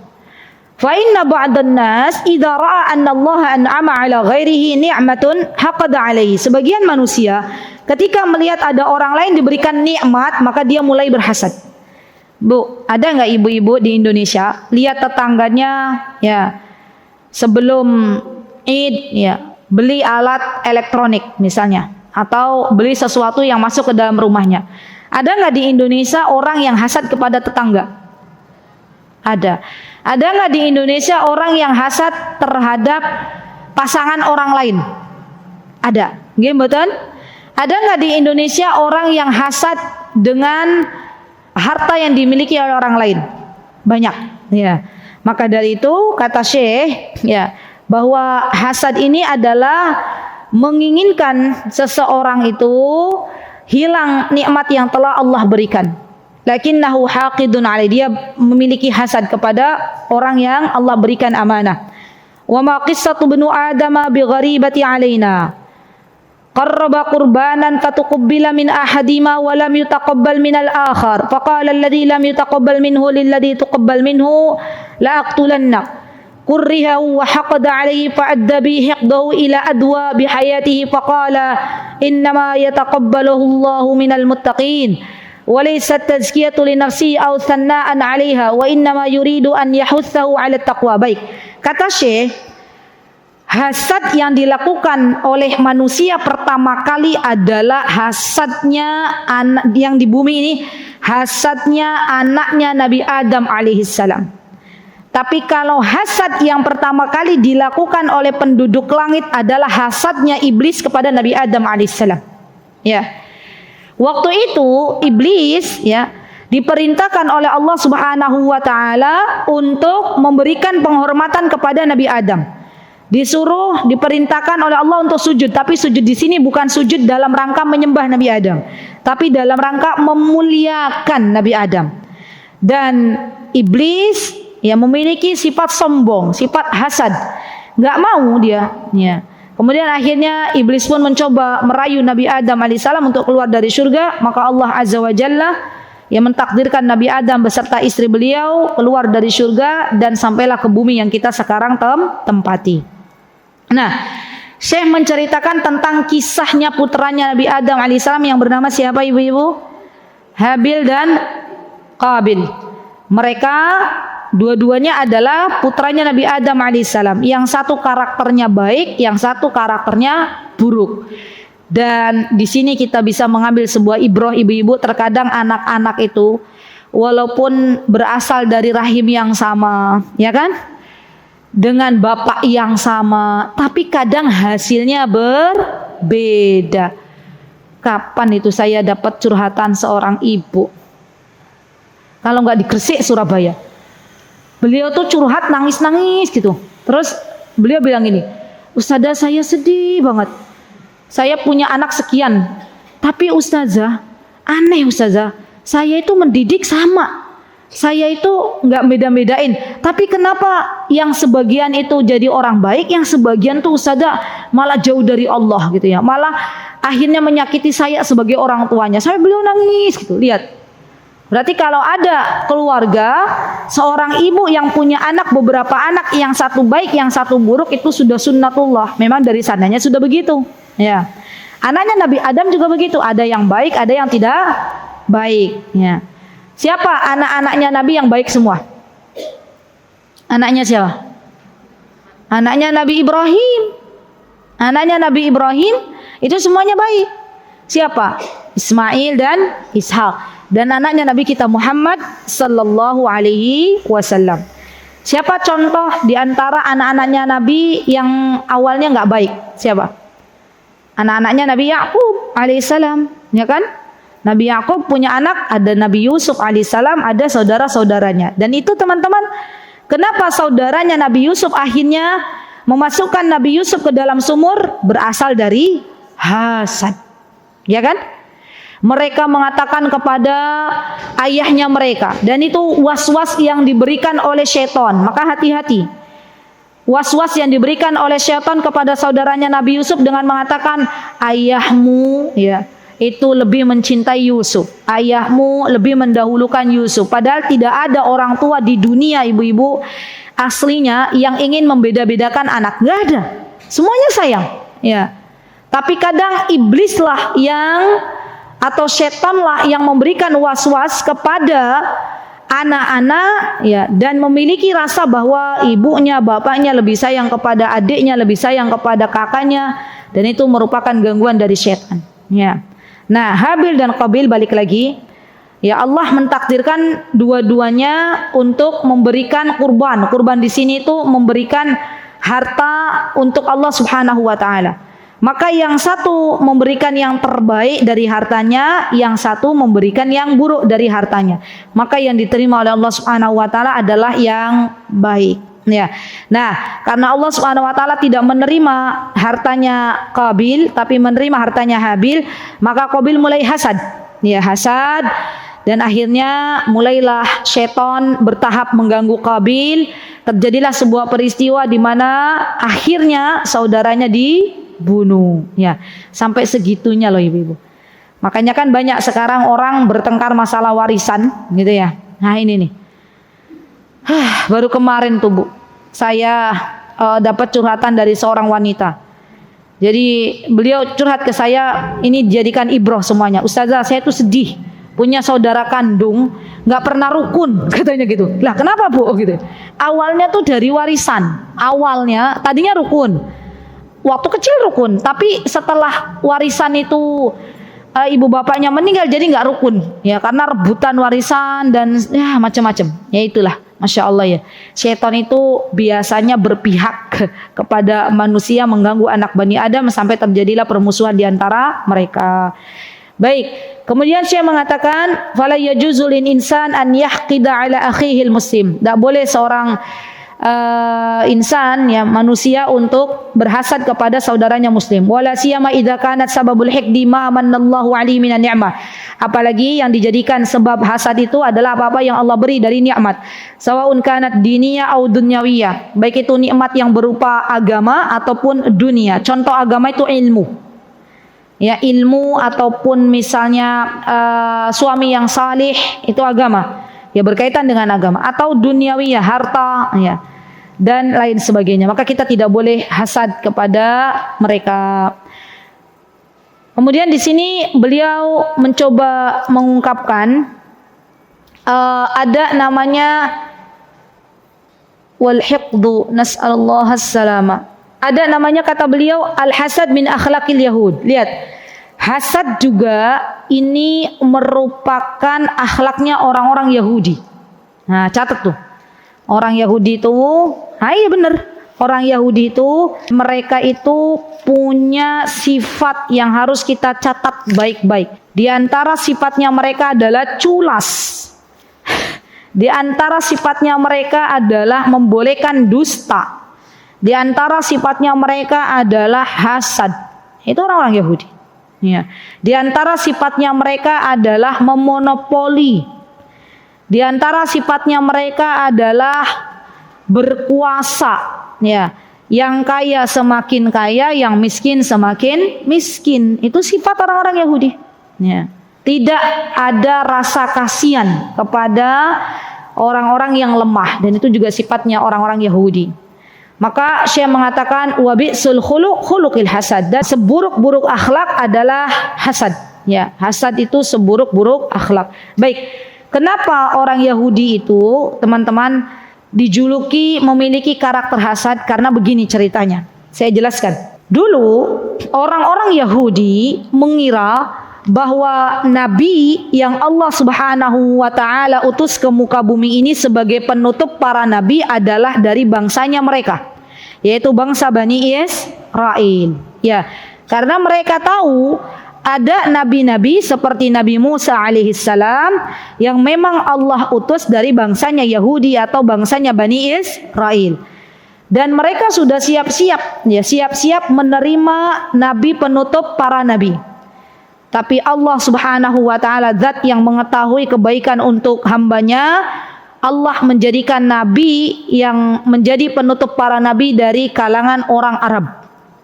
Fa inna ba'dan nas idza ra'a anna Allah an'ama 'ala ghairihi ni'matun haqada 'alaihi. Sebagian manusia ketika melihat ada orang lain diberikan nikmat, maka dia mulai berhasad. Bu, ada enggak ibu-ibu di Indonesia lihat tetangganya ya, sebelum Id ya, beli alat elektronik misalnya, atau beli sesuatu yang masuk ke dalam rumahnya. Ada enggak di Indonesia orang yang hasad kepada tetangga? Ada. Ada nggak di Indonesia orang yang hasad terhadap pasangan orang lain? Ada. Nggih mboten? Ada nggak di Indonesia orang yang hasad dengan harta yang dimiliki oleh orang lain? Banyak. Ya. Maka dari itu kata Syekh ya, bahwa hasad ini adalah menginginkan seseorang itu hilang nikmat yang telah Allah berikan. Lakinnahu haqidun alaihi, dia memiliki hasad kepada orang yang Allah berikan amanah. Wa ma qissatu bnu adama bi gharibati alaina. Qarraba qurbanan fatuqabbala min ahadima wa lam yutaqabbal min al-akhar. Faqala alladhi lam yutaqabbal minhu lilladhi tuqabbal minhu la aqtulannak. Kurriha wa haqada alaihi fa'adda bi hiqdahu ila adwa bi hayatihi faqala innama yataqabbaluhu Allahu minal muttaqin. Walaysat tazkiyatu li nafsi aw thana'an 'alaiha wa innama yuridu an yahutsahu 'ala taqwa. Baik. Kata Syekh, hasad yang dilakukan oleh manusia pertama kali adalah hasadnya anak yang di bumi ini, hasadnya anaknya Nabi Adam alaihissalam. Tapi kalau hasad yang pertama kali dilakukan oleh penduduk langit adalah hasadnya iblis kepada Nabi Adam alaihissalam. Ya. Waktu itu iblis ya diperintahkan oleh Allah Subhanahu wa taala untuk memberikan penghormatan kepada Nabi Adam. Disuruh, diperintahkan oleh Allah untuk sujud, tapi sujud di sini bukan sujud dalam rangka menyembah Nabi Adam, tapi dalam rangka memuliakan Nabi Adam. Dan iblis ya memiliki sifat sombong, sifat hasad. Enggak mau dia ya. Kemudian akhirnya iblis pun mencoba merayu Nabi Adam alaihissalam untuk keluar dari surga. Maka Allah azza wa jalla yang mentakdirkan Nabi Adam beserta istri beliau keluar dari surga dan sampailah ke bumi yang kita sekarang tempati. Nah, Syekh menceritakan tentang kisahnya putranya Nabi Adam alaihissalam yang bernama siapa ibu-ibu? Habil dan Qabil. Mereka dua-duanya adalah putranya Nabi Adam alaihissalam. Yang satu karakternya baik, yang satu karakternya buruk. Dan di sini kita bisa mengambil sebuah ibrah ibu-ibu, terkadang anak-anak itu walaupun berasal dari rahim yang sama, ya kan? Dengan bapak yang sama, tapi kadang hasilnya berbeda. Kapan itu saya dapat curhatan seorang ibu? Kalau nggak di Gresik, Surabaya. Beliau tuh curhat nangis-nangis gitu. Terus beliau bilang gini, "Ustazah, saya sedih banget. Saya punya anak sekian, tapi ustazah, aneh ustazah, saya itu mendidik sama. Saya itu nggak beda-bedain. Tapi kenapa yang sebagian itu jadi orang baik, yang sebagian tuh ustazah malah jauh dari Allah gitu ya. Malah akhirnya menyakiti saya sebagai orang tuanya." Sampai beliau nangis gitu. Lihat. Berarti kalau ada keluarga, seorang ibu yang punya anak, beberapa anak, yang satu baik, yang satu buruk, itu sudah sunnatullah. Memang dari sananya sudah begitu. Ya, anaknya Nabi Adam juga begitu. Ada yang baik, ada yang tidak baik. Ya. Siapa anak-anaknya Nabi yang baik semua? Anaknya siapa? Anaknya Nabi Ibrahim. Anaknya Nabi Ibrahim itu semuanya baik. Siapa? Ismail dan Ishak. Dan anaknya Nabi kita Muhammad sallallahu alaihi wasallam. Siapa contoh di antara anak-anaknya Nabi yang awalnya nggak baik? Siapa? Anak-anaknya Nabi Yakub alaihissalam, ya kan? Nabi Yakub punya anak, ada Nabi Yusuf alaihissalam, ada saudara-saudaranya. Dan itu teman-teman, kenapa saudaranya Nabi Yusuf akhirnya memasukkan Nabi Yusuf ke dalam sumur? Berasal dari hasad, ya kan? Mereka mengatakan kepada ayahnya mereka, dan itu was-was yang diberikan oleh syaitan. Maka hati-hati, was-was yang diberikan oleh syaitan kepada saudaranya Nabi Yusuf dengan mengatakan, ayahmu ya itu lebih mencintai Yusuf, ayahmu lebih mendahulukan Yusuf. Padahal tidak ada orang tua di dunia ibu-ibu aslinya yang ingin membeda-bedakan anak, nggak ada, semuanya sayang ya. Tapi kadang iblislah yang atau setanlah yang memberikan was-was kepada anak-anak ya, dan memiliki rasa bahwa ibunya, bapaknya lebih sayang kepada adiknya, lebih sayang kepada kakaknya, dan itu merupakan gangguan dari setan ya. Nah, Habil dan Qabil balik lagi ya, Allah mentakdirkan dua-duanya untuk memberikan kurban. Kurban di sini itu memberikan harta untuk Allah Subhanahu wa taala. Maka yang satu memberikan yang terbaik dari hartanya, yang satu memberikan yang buruk dari hartanya. Maka yang diterima oleh Allah Subhanahu wa taala adalah yang baik, ya. Nah, karena Allah Subhanahu wa taala tidak menerima hartanya Qabil tapi menerima hartanya Habil, maka Qabil mulai hasad. Ya, hasad, dan akhirnya mulailah syaitan bertahap mengganggu Qabil. Terjadilah sebuah peristiwa di mana akhirnya saudaranya dibunuh ya, sampai segitunya loh ibu-ibu. Makanya kan banyak sekarang orang bertengkar masalah warisan gitu ya. Nah ini nih, baru kemarin tuh Bu, saya dapat curhatan dari seorang wanita. Jadi beliau curhat ke saya, ini dijadikan ibrah semuanya. Ustazah, saya tuh sedih punya saudara kandung nggak pernah rukun, katanya gitu. Lah kenapa Bu gitu? Awalnya tuh dari warisan. Awalnya tadinya rukun, waktu kecil rukun, tapi setelah warisan itu ibu bapaknya meninggal jadi nggak rukun ya, karena rebutan warisan dan ya macam-macam. Ya itulah, Masya Allah ya, syaitan itu biasanya berpihak kepada manusia, mengganggu anak Bani Adam sampai terjadilah permusuhan di antara mereka. Baik, kemudian saya mengatakan fala yajuzul insan an yahqida ala akhihil muslim. Tak boleh seorang insan ya, manusia untuk berhasad kepada saudaranya muslim. Wala siyama idza kanat sababul hiqdi ma manallahu alaihi minan ni'mah. Apalagi yang dijadikan sebab hasad itu adalah apa-apa yang Allah beri dari nikmat. Sawaun kanat diniyah au dunyawiyah. Baik itu nikmat yang berupa agama ataupun dunia. Contoh agama itu ilmu. Ya, ilmu ataupun misalnya suami yang salih itu agama. Ya, berkaitan dengan agama, atau duniawiyah, harta ya, dan lain sebagainya. Maka kita tidak boleh hasad kepada mereka. Kemudian di sini beliau mencoba mengungkapkan ada namanya wal hiqdu, nas'alullah as-salama. Ada namanya, kata beliau, al-hasad min akhlaqil yahud. Lihat, Hasad juga ini merupakan akhlaknya orang-orang Yahudi. Nah, catat tuh. Orang Yahudi itu, iya bener. Orang Yahudi itu, mereka itu punya sifat yang harus kita catat baik-baik. Di antara sifatnya mereka adalah culas. Di antara sifatnya mereka adalah membolehkan dusta. Di antara sifatnya mereka adalah hasad. Itu orang-orang Yahudi. Ya. Di antara sifatnya mereka adalah memonopoli. Di antara sifatnya mereka adalah berkuasa. Ya. Yang kaya semakin kaya, yang miskin semakin miskin. Itu sifat orang-orang Yahudi. Ya. Tidak ada rasa kasihan kepada orang-orang yang lemah, dan itu juga sifatnya orang-orang Yahudi. Maka Syekh mengatakan wa bi'sul khuluqil hasad, dan seburuk-buruk akhlak adalah hasad. Ya, hasad itu seburuk-buruk akhlak. Baik, kenapa orang Yahudi itu, teman-teman, dijuluki memiliki karakter hasad? Karena begini ceritanya. Saya jelaskan. Dulu orang-orang Yahudi mengira bahwa nabi yang Allah Subhanahu wa taala utus ke muka bumi ini sebagai penutup para nabi adalah dari bangsanya mereka, yaitu bangsa Bani Israil. Ya, karena mereka tahu ada nabi-nabi seperti Nabi Musa alaihissalam yang memang Allah utus dari bangsanya Yahudi atau bangsanya Bani Israil. Dan mereka sudah siap-siap menerima nabi penutup para nabi. Tapi Allah Subhanahu wa taala zat yang mengetahui kebaikan untuk hambanya, Allah menjadikan nabi yang menjadi penutup para nabi dari kalangan orang Arab.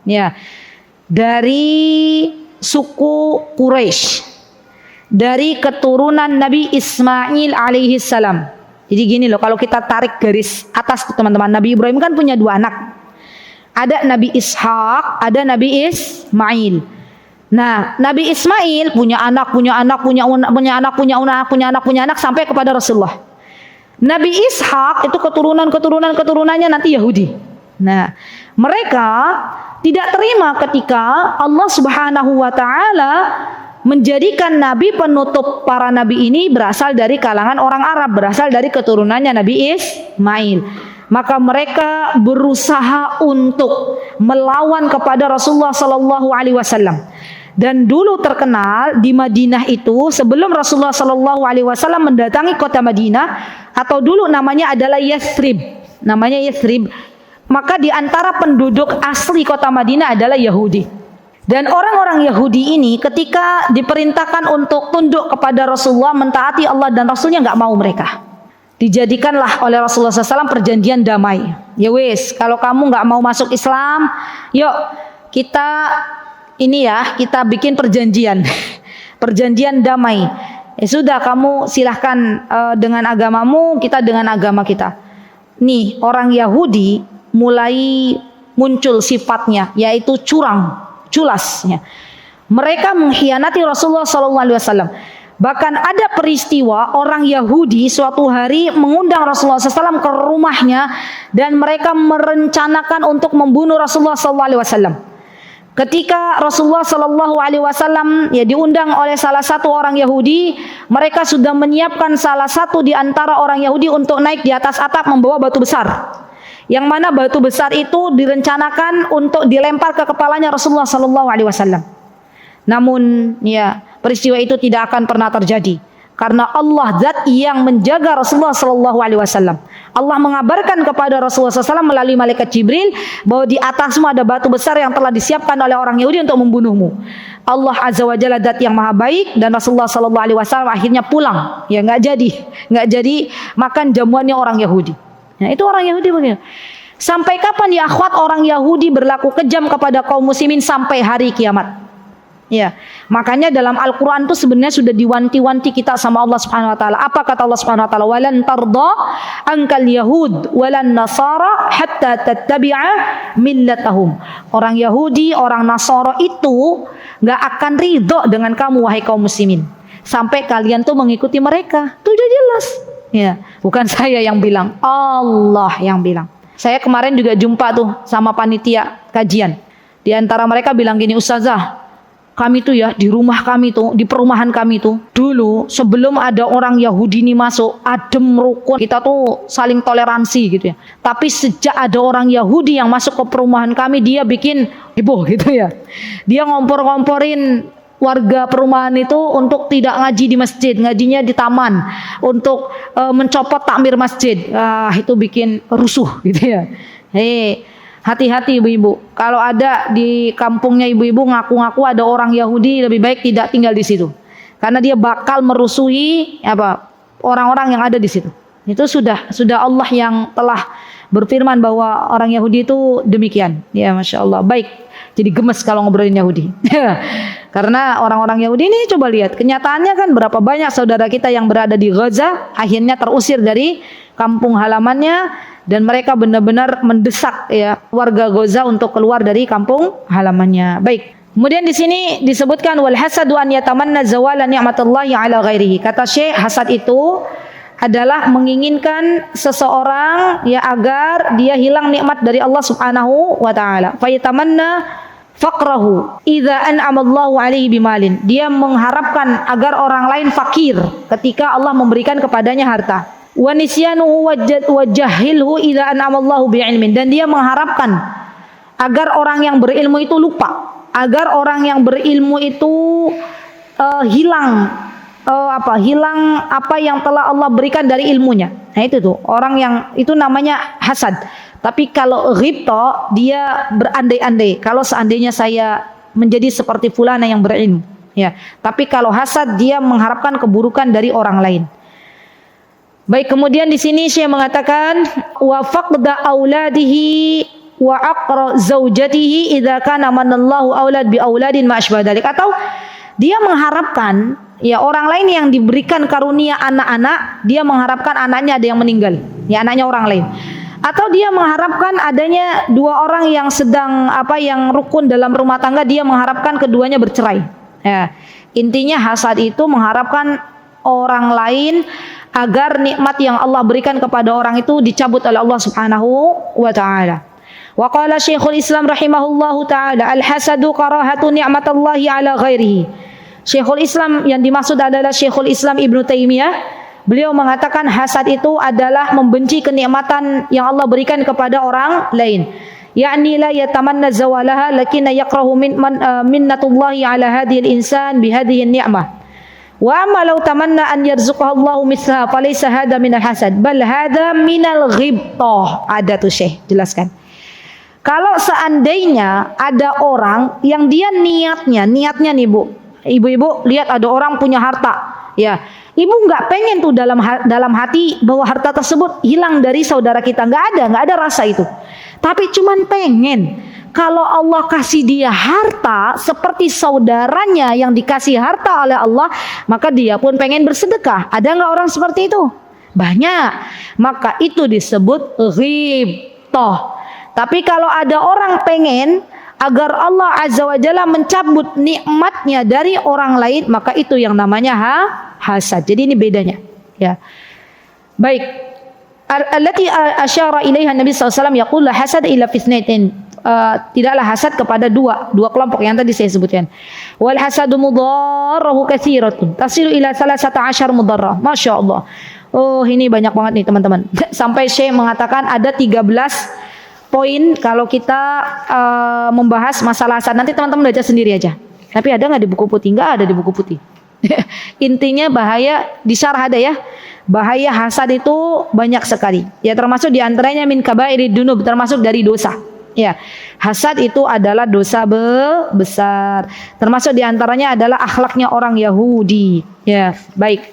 Ya. Dari suku Quraisy. Dari keturunan Nabi Ismail alaihi salam. Jadi gini loh, kalau kita tarik garis atas teman-teman, Nabi Ibrahim kan punya 2 anak. Ada Nabi Ishak, ada Nabi Ismail. Nah, Nabi Ismail punya anak sampai kepada Rasulullah. Nabi Ishak itu keturunannya nanti Yahudi. Nah, mereka tidak terima ketika Allah Subhanahu wa taala menjadikan nabi penutup para nabi ini berasal dari kalangan orang Arab, berasal dari keturunannya Nabi Ismail. Maka mereka berusaha untuk melawan kepada Rasulullah sallallahu alaihi wasallam. Dan dulu terkenal di Madinah itu, sebelum Rasulullah sallallahu alaihi wasallam mendatangi kota Madinah, atau dulu namanya adalah Yathrib. Namanya Yathrib. Maka di antara penduduk asli kota Madinah adalah Yahudi. Dan orang-orang Yahudi ini ketika diperintahkan untuk tunduk kepada Rasulullah, mentaati Allah dan Rasulnya, nggak mau mereka. Dijadikanlah oleh Rasulullah SAW perjanjian damai. Ya wes, kalau kamu nggak mau masuk Islam, yuk kita bikin perjanjian. Perjanjian damai. Ya sudah, kamu silahkan dengan agamamu, kita dengan agama kita. Nih, orang Yahudi mulai muncul sifatnya, yaitu culas. Ya. Mereka mengkhianati Rasulullah SAW. Bahkan ada peristiwa orang Yahudi suatu hari mengundang Rasulullah SAW ke rumahnya, dan mereka merencanakan untuk membunuh Rasulullah SAW. Ketika Rasulullah SAW diundang oleh salah satu orang Yahudi, mereka sudah menyiapkan salah satu di antara orang Yahudi untuk naik di atas atap membawa batu besar. Yang mana batu besar itu direncanakan untuk dilempar ke kepalanya Rasulullah SAW. Namun peristiwa itu tidak akan pernah terjadi, karena Allah zat yang menjaga Rasulullah SAW. Allah mengabarkan kepada Rasulullah SAW melalui malaikat Jibril bahwa di atasmu ada batu besar yang telah disiapkan oleh orang Yahudi untuk membunuhmu. Allah Azza wa Jalla zat yang maha baik, dan Rasulullah SAW akhirnya pulang. Ya nggak jadi makan jamuannya orang Yahudi. Nah, itu orang Yahudi begitu. Sampai kapan ya akhwat orang Yahudi berlaku kejam kepada kaum muslimin? Sampai hari kiamat. Ya, makanya dalam Al-Quran itu sebenarnya sudah diwanti-wanti kita sama Allah Subhanahu Wa Taala. Apa kata Allah Subhanahu Wa Taala? Walan tarda angkal yahud walan nasara hatta tattabi'a millatahum. Orang Yahudi, orang Nasara itu nggak akan ridho dengan kamu wahai kaum muslimin sampai kalian tuh mengikuti mereka. Itu udah jelas. Ya, bukan saya yang bilang, Allah yang bilang. Saya kemarin juga jumpa tuh sama panitia kajian. Di antara mereka bilang gini, Ustazah, kami tuh ya di rumah kami tuh, di perumahan kami tuh dulu sebelum ada orang Yahudi ini masuk, adem rukun, kita tuh saling toleransi gitu ya. Tapi sejak ada orang Yahudi yang masuk ke perumahan kami, dia bikin heboh gitu ya. Dia ngompor-ngomporin warga perumahan itu untuk tidak ngaji di masjid, ngajinya di taman, untuk mencopot takmir masjid. Itu bikin rusuh gitu ya. Hati-hati ibu-ibu, kalau ada di kampungnya ibu-ibu ngaku-ngaku ada orang Yahudi, lebih baik tidak tinggal di situ, karena dia bakal merusuhi orang-orang yang ada di situ. Itu sudah Allah yang telah berfirman bahwa orang Yahudi itu demikian. Ya, masya Allah. Baik, jadi gemes kalau ngobrolin Yahudi. Karena orang-orang Yahudi ini, coba lihat kenyataannya kan, berapa banyak saudara kita yang berada di Gaza akhirnya terusir dari kampung halamannya, dan mereka benar-benar mendesak ya warga Gaza untuk keluar dari kampung halamannya. Baik. Kemudian di sini disebutkan wal hasadu an yatamanna zawala ni'matallahi ala ghairihi. Kata Syekh, hasad itu adalah menginginkan seseorang ya agar dia hilang nikmat dari Allah Subhanahu wa taala. Fa yatamanna faqrahu idza an'amallahu alaihi bimalin. Dia mengharapkan agar orang lain fakir ketika Allah memberikan kepadanya harta. Wa nisyanuhu wa jahilhu idza an'amallahu bi'ilmin. Dan dia mengharapkan agar orang yang berilmu itu lupa, agar orang yang berilmu itu hilang apa yang telah Allah berikan dari ilmunya. Nah itu tuh orang yang itu namanya hasad. Tapi kalau ghibta, dia berandai-andai, kalau seandainya saya menjadi seperti fulana yang berilmu ya. Tapi kalau hasad, dia mengharapkan keburukan dari orang lain. Baik, kemudian di sini Syekh mengatakan wa faqda auladihi wa aqra zaujatihi idza kana manallahu aulad bi auladin ma asbah dzalik. Atau dia mengharapkan ya orang lain yang diberikan karunia anak-anak, dia mengharapkan anaknya ada yang meninggal, ya anaknya orang lain. Atau dia mengharapkan adanya dua orang yang sedang yang rukun dalam rumah tangga, dia mengharapkan keduanya bercerai. Ya. Intinya hasad itu mengharapkan orang lain agar nikmat yang Allah berikan kepada orang itu dicabut oleh Allah Subhanahu wa taala. Wa qala Syekhul Islam rahimahullahu taala al-hasadu karahatu ni'matallahi ala ghairihi. Syekhul Islam yang dimaksud adalah Syekhul Islam Ibnu Taimiyah. Beliau mengatakan hasad itu adalah membenci kenikmatan yang Allah berikan kepada orang lain. Ya'ni la yatamanna zawalaha lakinna yakrahu minnatullahi ala hadhil insan bi hadhihi ni'mah. Wa amma law tamanna an yarzuqahu Allahu mithlaha falaysa hadha minal hasad bal hadha minal ghibthah. Ada tuh Syekh jelaskan. Kalau seandainya ada orang yang dia niatnya nih Bu, ibu-ibu lihat ada orang punya harta, ya ibu nggak pengen tuh dalam hati bahwa harta tersebut hilang dari saudara kita, nggak ada rasa itu. Tapi cuman pengen kalau Allah kasih dia harta seperti saudaranya yang dikasih harta oleh Allah, maka dia pun pengen bersedekah. Ada nggak orang seperti itu? Banyak. Maka itu disebut ghibthah. Tapi kalau ada orang pengen agar Allah Azza wa Jalla mencabut nikmatnya dari orang lain, maka itu yang namanya hasad. Jadi ini bedanya. Ya. Baik. Allati asyara ilaiha Nabi sallallahu alaihi wasallam yaqul la hasad illa fitnatin. Tidaklah hasad kepada dua kelompok yang tadi saya sebutkan. Wal hasadu mudarrahu katsiratun tasilu ila 13 mudarrah. Masya Allah. Oh, ini banyak banget nih teman-teman. Sampai Syekh mengatakan ada 13 poin kalau kita membahas masalah hasad. Nanti teman-teman baca sendiri aja. Tapi ada nggak di buku putih? Nggak ada di buku putih. Intinya bahaya, di syarah ada ya. Bahaya hasad itu banyak sekali. Ya termasuk diantaranya min kabairid dunub, termasuk dari dosa. Ya, hasad itu adalah dosa besar. Termasuk diantaranya adalah akhlaknya orang Yahudi. Ya, baik.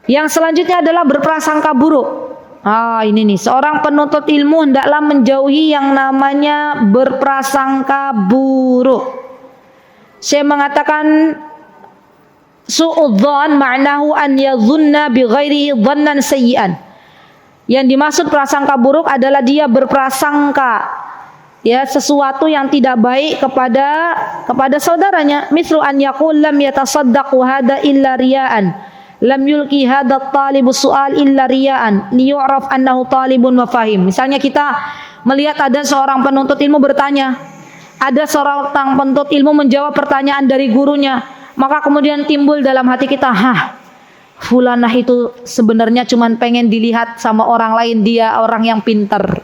Yang selanjutnya adalah berprasangka buruk. Ini nih, seorang penuntut ilmu hendaklah menjauhi yang namanya berprasangka buruk. Saya mengatakan su'udzan ma'nahu an yadhunna bi ghairihi dhannan sayyi'an. Yang dimaksud prasangka buruk adalah dia berprasangka ya sesuatu yang tidak baik kepada saudaranya. Mislu an yaqul lam yatasaddaqu hada illa riya'an. Lam yulqi hadha talibu su'al illa riya'an liyu'raf annahu talibun wa fahim. Misalnya kita melihat ada seorang penuntut ilmu bertanya, ada seorang penuntut ilmu menjawab pertanyaan dari gurunya, maka kemudian timbul dalam hati kita, fulanah itu sebenarnya cuma pengen dilihat sama orang lain, dia orang yang pintar.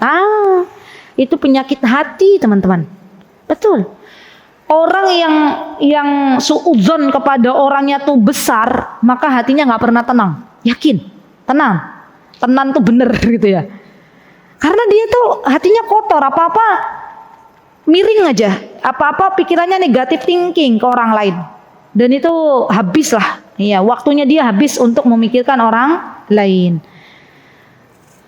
Itu penyakit hati, teman-teman. Betul. Orang yang suudzon kepada orangnya tuh besar, maka hatinya nggak pernah tenang. Yakin, tenang tuh bener gitu ya. Karena dia tuh hatinya kotor, apa-apa miring aja, apa-apa pikirannya negatif thinking ke orang lain. Dan itu habislah, ya, waktunya dia habis untuk memikirkan orang lain.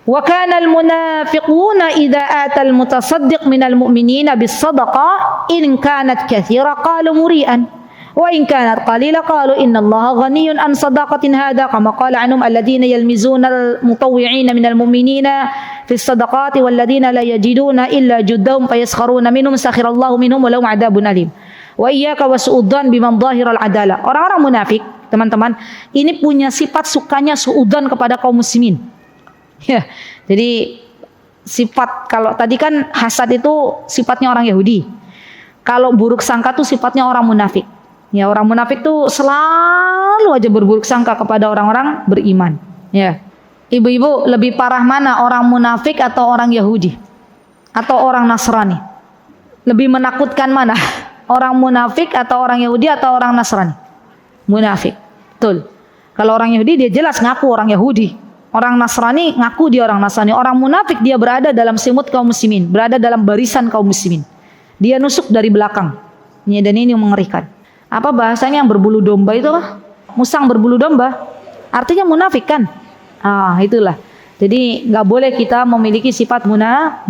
Wa kana al-munafiquna idza ata al-mutasaddiq minal mu'minina bis-sadaqah in kanat katsira qalu muri'an wa in kanat qalila qalu innallaha ghaniyyun an sadaqatin hadha kama qala anhum alladhina yalmizuna al-mutawwi'ina minal mu'minina fis-sadaqati walladhina la yajiduna illa juddahum fayaskharuna minhum sakhirallahu minhum wa lahum 'adzabun alim. Wa iyyaka wasu'udzan biman dhahiral adalah. Orang-orang munafik, teman-teman, ini punya sifat sukanya suudzon kepada kaum muslimin. Ya, jadi sifat, kalau tadi kan hasad itu sifatnya orang Yahudi. Kalau buruk sangka itu sifatnya orang munafik. Ya, orang munafik tuh selalu aja berburuk sangka kepada orang-orang beriman. Ya. Ibu-ibu, lebih parah mana, orang munafik atau orang Yahudi? Atau orang Nasrani? Lebih menakutkan mana? Orang munafik atau orang Yahudi atau orang Nasrani? Munafik. Betul. Kalau orang Yahudi dia jelas ngaku orang Yahudi. Orang Nasrani ngaku dia orang Nasrani. Orang munafik dia berada dalam semut kaum muslimin, berada dalam barisan kaum muslimin. Dia nusuk dari belakang. Dan ini mengerikan. Apa bahasanya yang berbulu domba itu? Musang berbulu domba. Artinya munafik kan? Itulah. Jadi nggak boleh kita memiliki sifat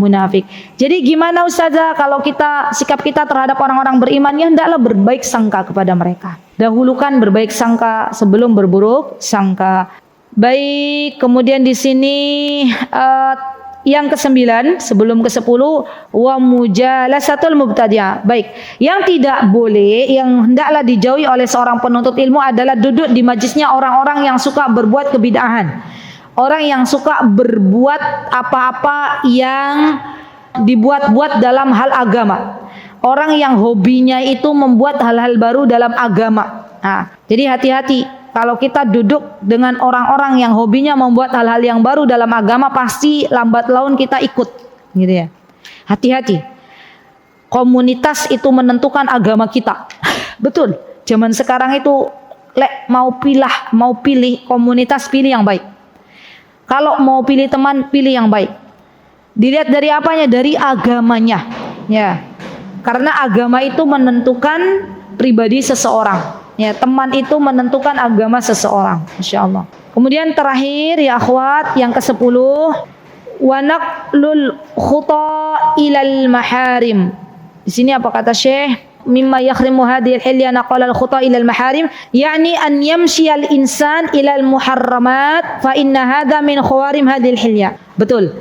munafik. Jadi gimana Ustazah kalau sikap kita terhadap orang-orang beriman, ya hendaklah berbaik sangka kepada mereka. Dahulukan berbaik sangka sebelum berburuk sangka. Baik, kemudian di sini yang ke-9 sebelum ke-10 wa mujalasatul mubtadi'ah. Baik, yang tidak boleh, yang hendaklah dijauhi oleh seorang penuntut ilmu adalah duduk di majlisnya orang-orang yang suka berbuat kebid'ahan. Orang yang suka berbuat apa-apa yang dibuat-buat dalam hal agama. Orang yang hobinya itu membuat hal-hal baru dalam agama. Jadi hati-hati. Kalau kita duduk dengan orang-orang yang hobinya membuat hal-hal yang baru dalam agama, pasti lambat laun kita ikut, gitu ya. Hati-hati. Komunitas itu menentukan agama kita. Betul. Zaman sekarang itu mau pilih komunitas, pilih yang baik. Kalau mau pilih teman, pilih yang baik. Dilihat dari apanya? Dari agamanya. Ya. Karena agama itu menentukan pribadi seseorang. Ya, teman itu menentukan agama seseorang, insyaallah. Kemudian terakhir ya akhwat, yang ke-10, wa naqlul khuta ilal maharim. Di sini apa kata Syekh? Mimma yakhrimu hadhihi al-hilya naqlal khuta ilal maharim, yakni an yamshi al-insan ilal muharramat fa inna hadha min khawarim hadhihi al-hilya. Betul.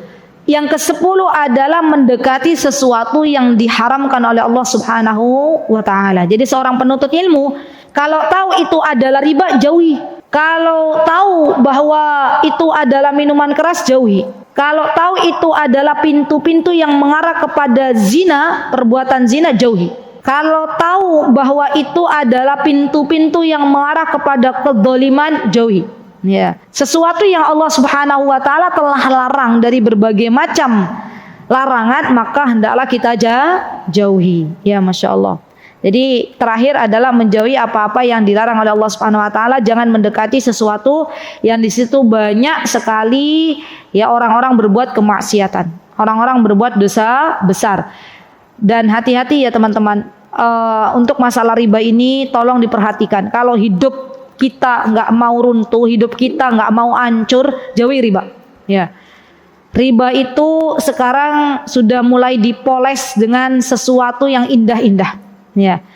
Yang ke-10 adalah mendekati sesuatu yang diharamkan oleh Allah Subhanahu wa taala. Jadi seorang penuntut ilmu kalau tahu itu adalah riba, jauhi. Kalau tahu bahwa itu adalah minuman keras, jauhi. Kalau tahu itu adalah pintu-pintu yang mengarah kepada zina, perbuatan zina, jauhi. Kalau tahu bahwa itu adalah pintu-pintu yang mengarah kepada kedzaliman, jauhi. Ya, sesuatu yang Allah Subhanahu wa taala telah larang dari berbagai macam larangan, maka hendaklah kita jauhi. Ya, Masya Allah. Jadi terakhir adalah menjauhi apa-apa yang dilarang oleh Allah Subhanahu wa taala, jangan mendekati sesuatu yang di situ banyak sekali ya orang-orang berbuat kemaksiatan, orang-orang berbuat dosa besar. Dan hati-hati ya teman-teman, untuk masalah riba ini tolong diperhatikan. Kalau hidup kita nggak mau runtuh, hidup kita nggak mau hancur, jauhi riba. Ya. Riba itu sekarang sudah mulai dipoles dengan sesuatu yang indah-indah. Ya.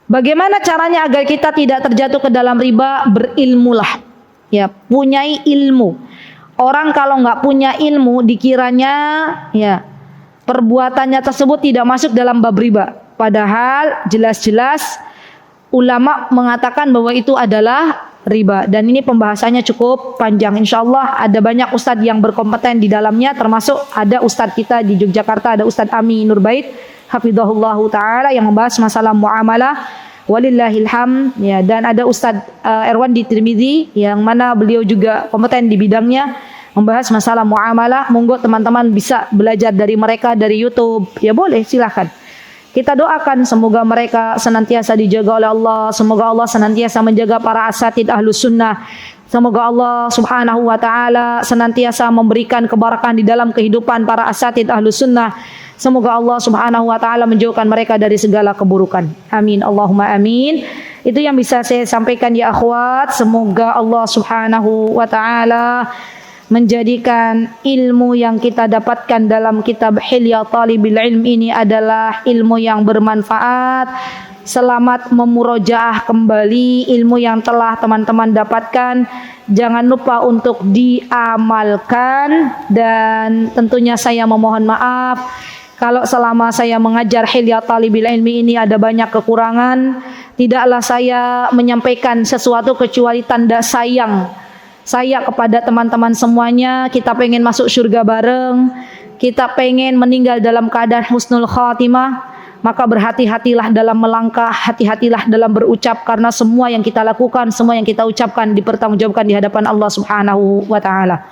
Bagaimana caranya agar kita tidak terjatuh ke dalam riba? Berilmulah. Ya, punyai ilmu. Orang kalau nggak punya ilmu, dikiranya ya perbuatannya tersebut tidak masuk dalam bab riba. Padahal jelas-jelas ulama mengatakan bahwa itu adalah riba, dan ini pembahasannya cukup panjang. Insya Allah ada banyak ustadz yang berkompeten di dalamnya, termasuk ada ustadz kita di Yogyakarta, ada Ustadz Ami Nurbait hafizahullahu taala yang membahas masalah muamalah. Walillahil hamd ya, dan ada Ustadz Erwandi Tirmizi yang mana beliau juga kompeten di bidangnya membahas masalah muamalah. Monggo teman-teman bisa belajar dari mereka dari YouTube. Ya boleh, silahkan. Kita doakan semoga mereka senantiasa dijaga oleh Allah. Semoga Allah senantiasa menjaga para asatid ahlus sunnah. Semoga Allah subhanahu wa ta'ala senantiasa memberikan keberkahan di dalam kehidupan para asatid ahlus sunnah. Semoga Allah subhanahu wa ta'ala menjauhkan mereka dari segala keburukan. Amin. Allahumma amin. Itu yang bisa saya sampaikan ya akhwat. Semoga Allah subhanahu wa ta'ala menjadikan ilmu yang kita dapatkan dalam kitab Hilya Talibil Ilm ini adalah ilmu yang bermanfaat. Selamat memurojaah kembali ilmu yang telah teman-teman dapatkan. Jangan lupa untuk diamalkan, dan tentunya saya memohon maaf kalau selama saya mengajar Hilya Talibil Ilmi ini ada banyak kekurangan. Tidaklah saya menyampaikan sesuatu kecuali tanda sayang saya kepada teman-teman semuanya. Kita pengen masuk surga bareng, kita pengen meninggal dalam keadaan husnul khatimah. Maka berhati-hatilah dalam melangkah, hati-hatilah dalam berucap, karena semua yang kita lakukan, semua yang kita ucapkan dipertanggungjawabkan di hadapan Allah subhanahu wa ta'ala.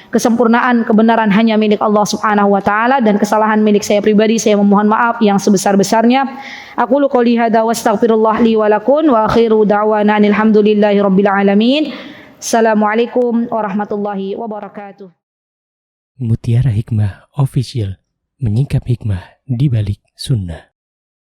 Kesempurnaan kebenaran hanya milik Allah subhanahu wa ta'ala, dan kesalahan milik saya pribadi saya memohon maaf yang sebesar-besarnya. Aku qouli hadza wa astaghfirullah li wa lakum wa akhiru da'wana alhamdulillahi rabbil alamin. Assalamualaikum warahmatullahi wabarakatuh. Mutiara Hikmah Official, menyingkap hikmah di balik sunnah.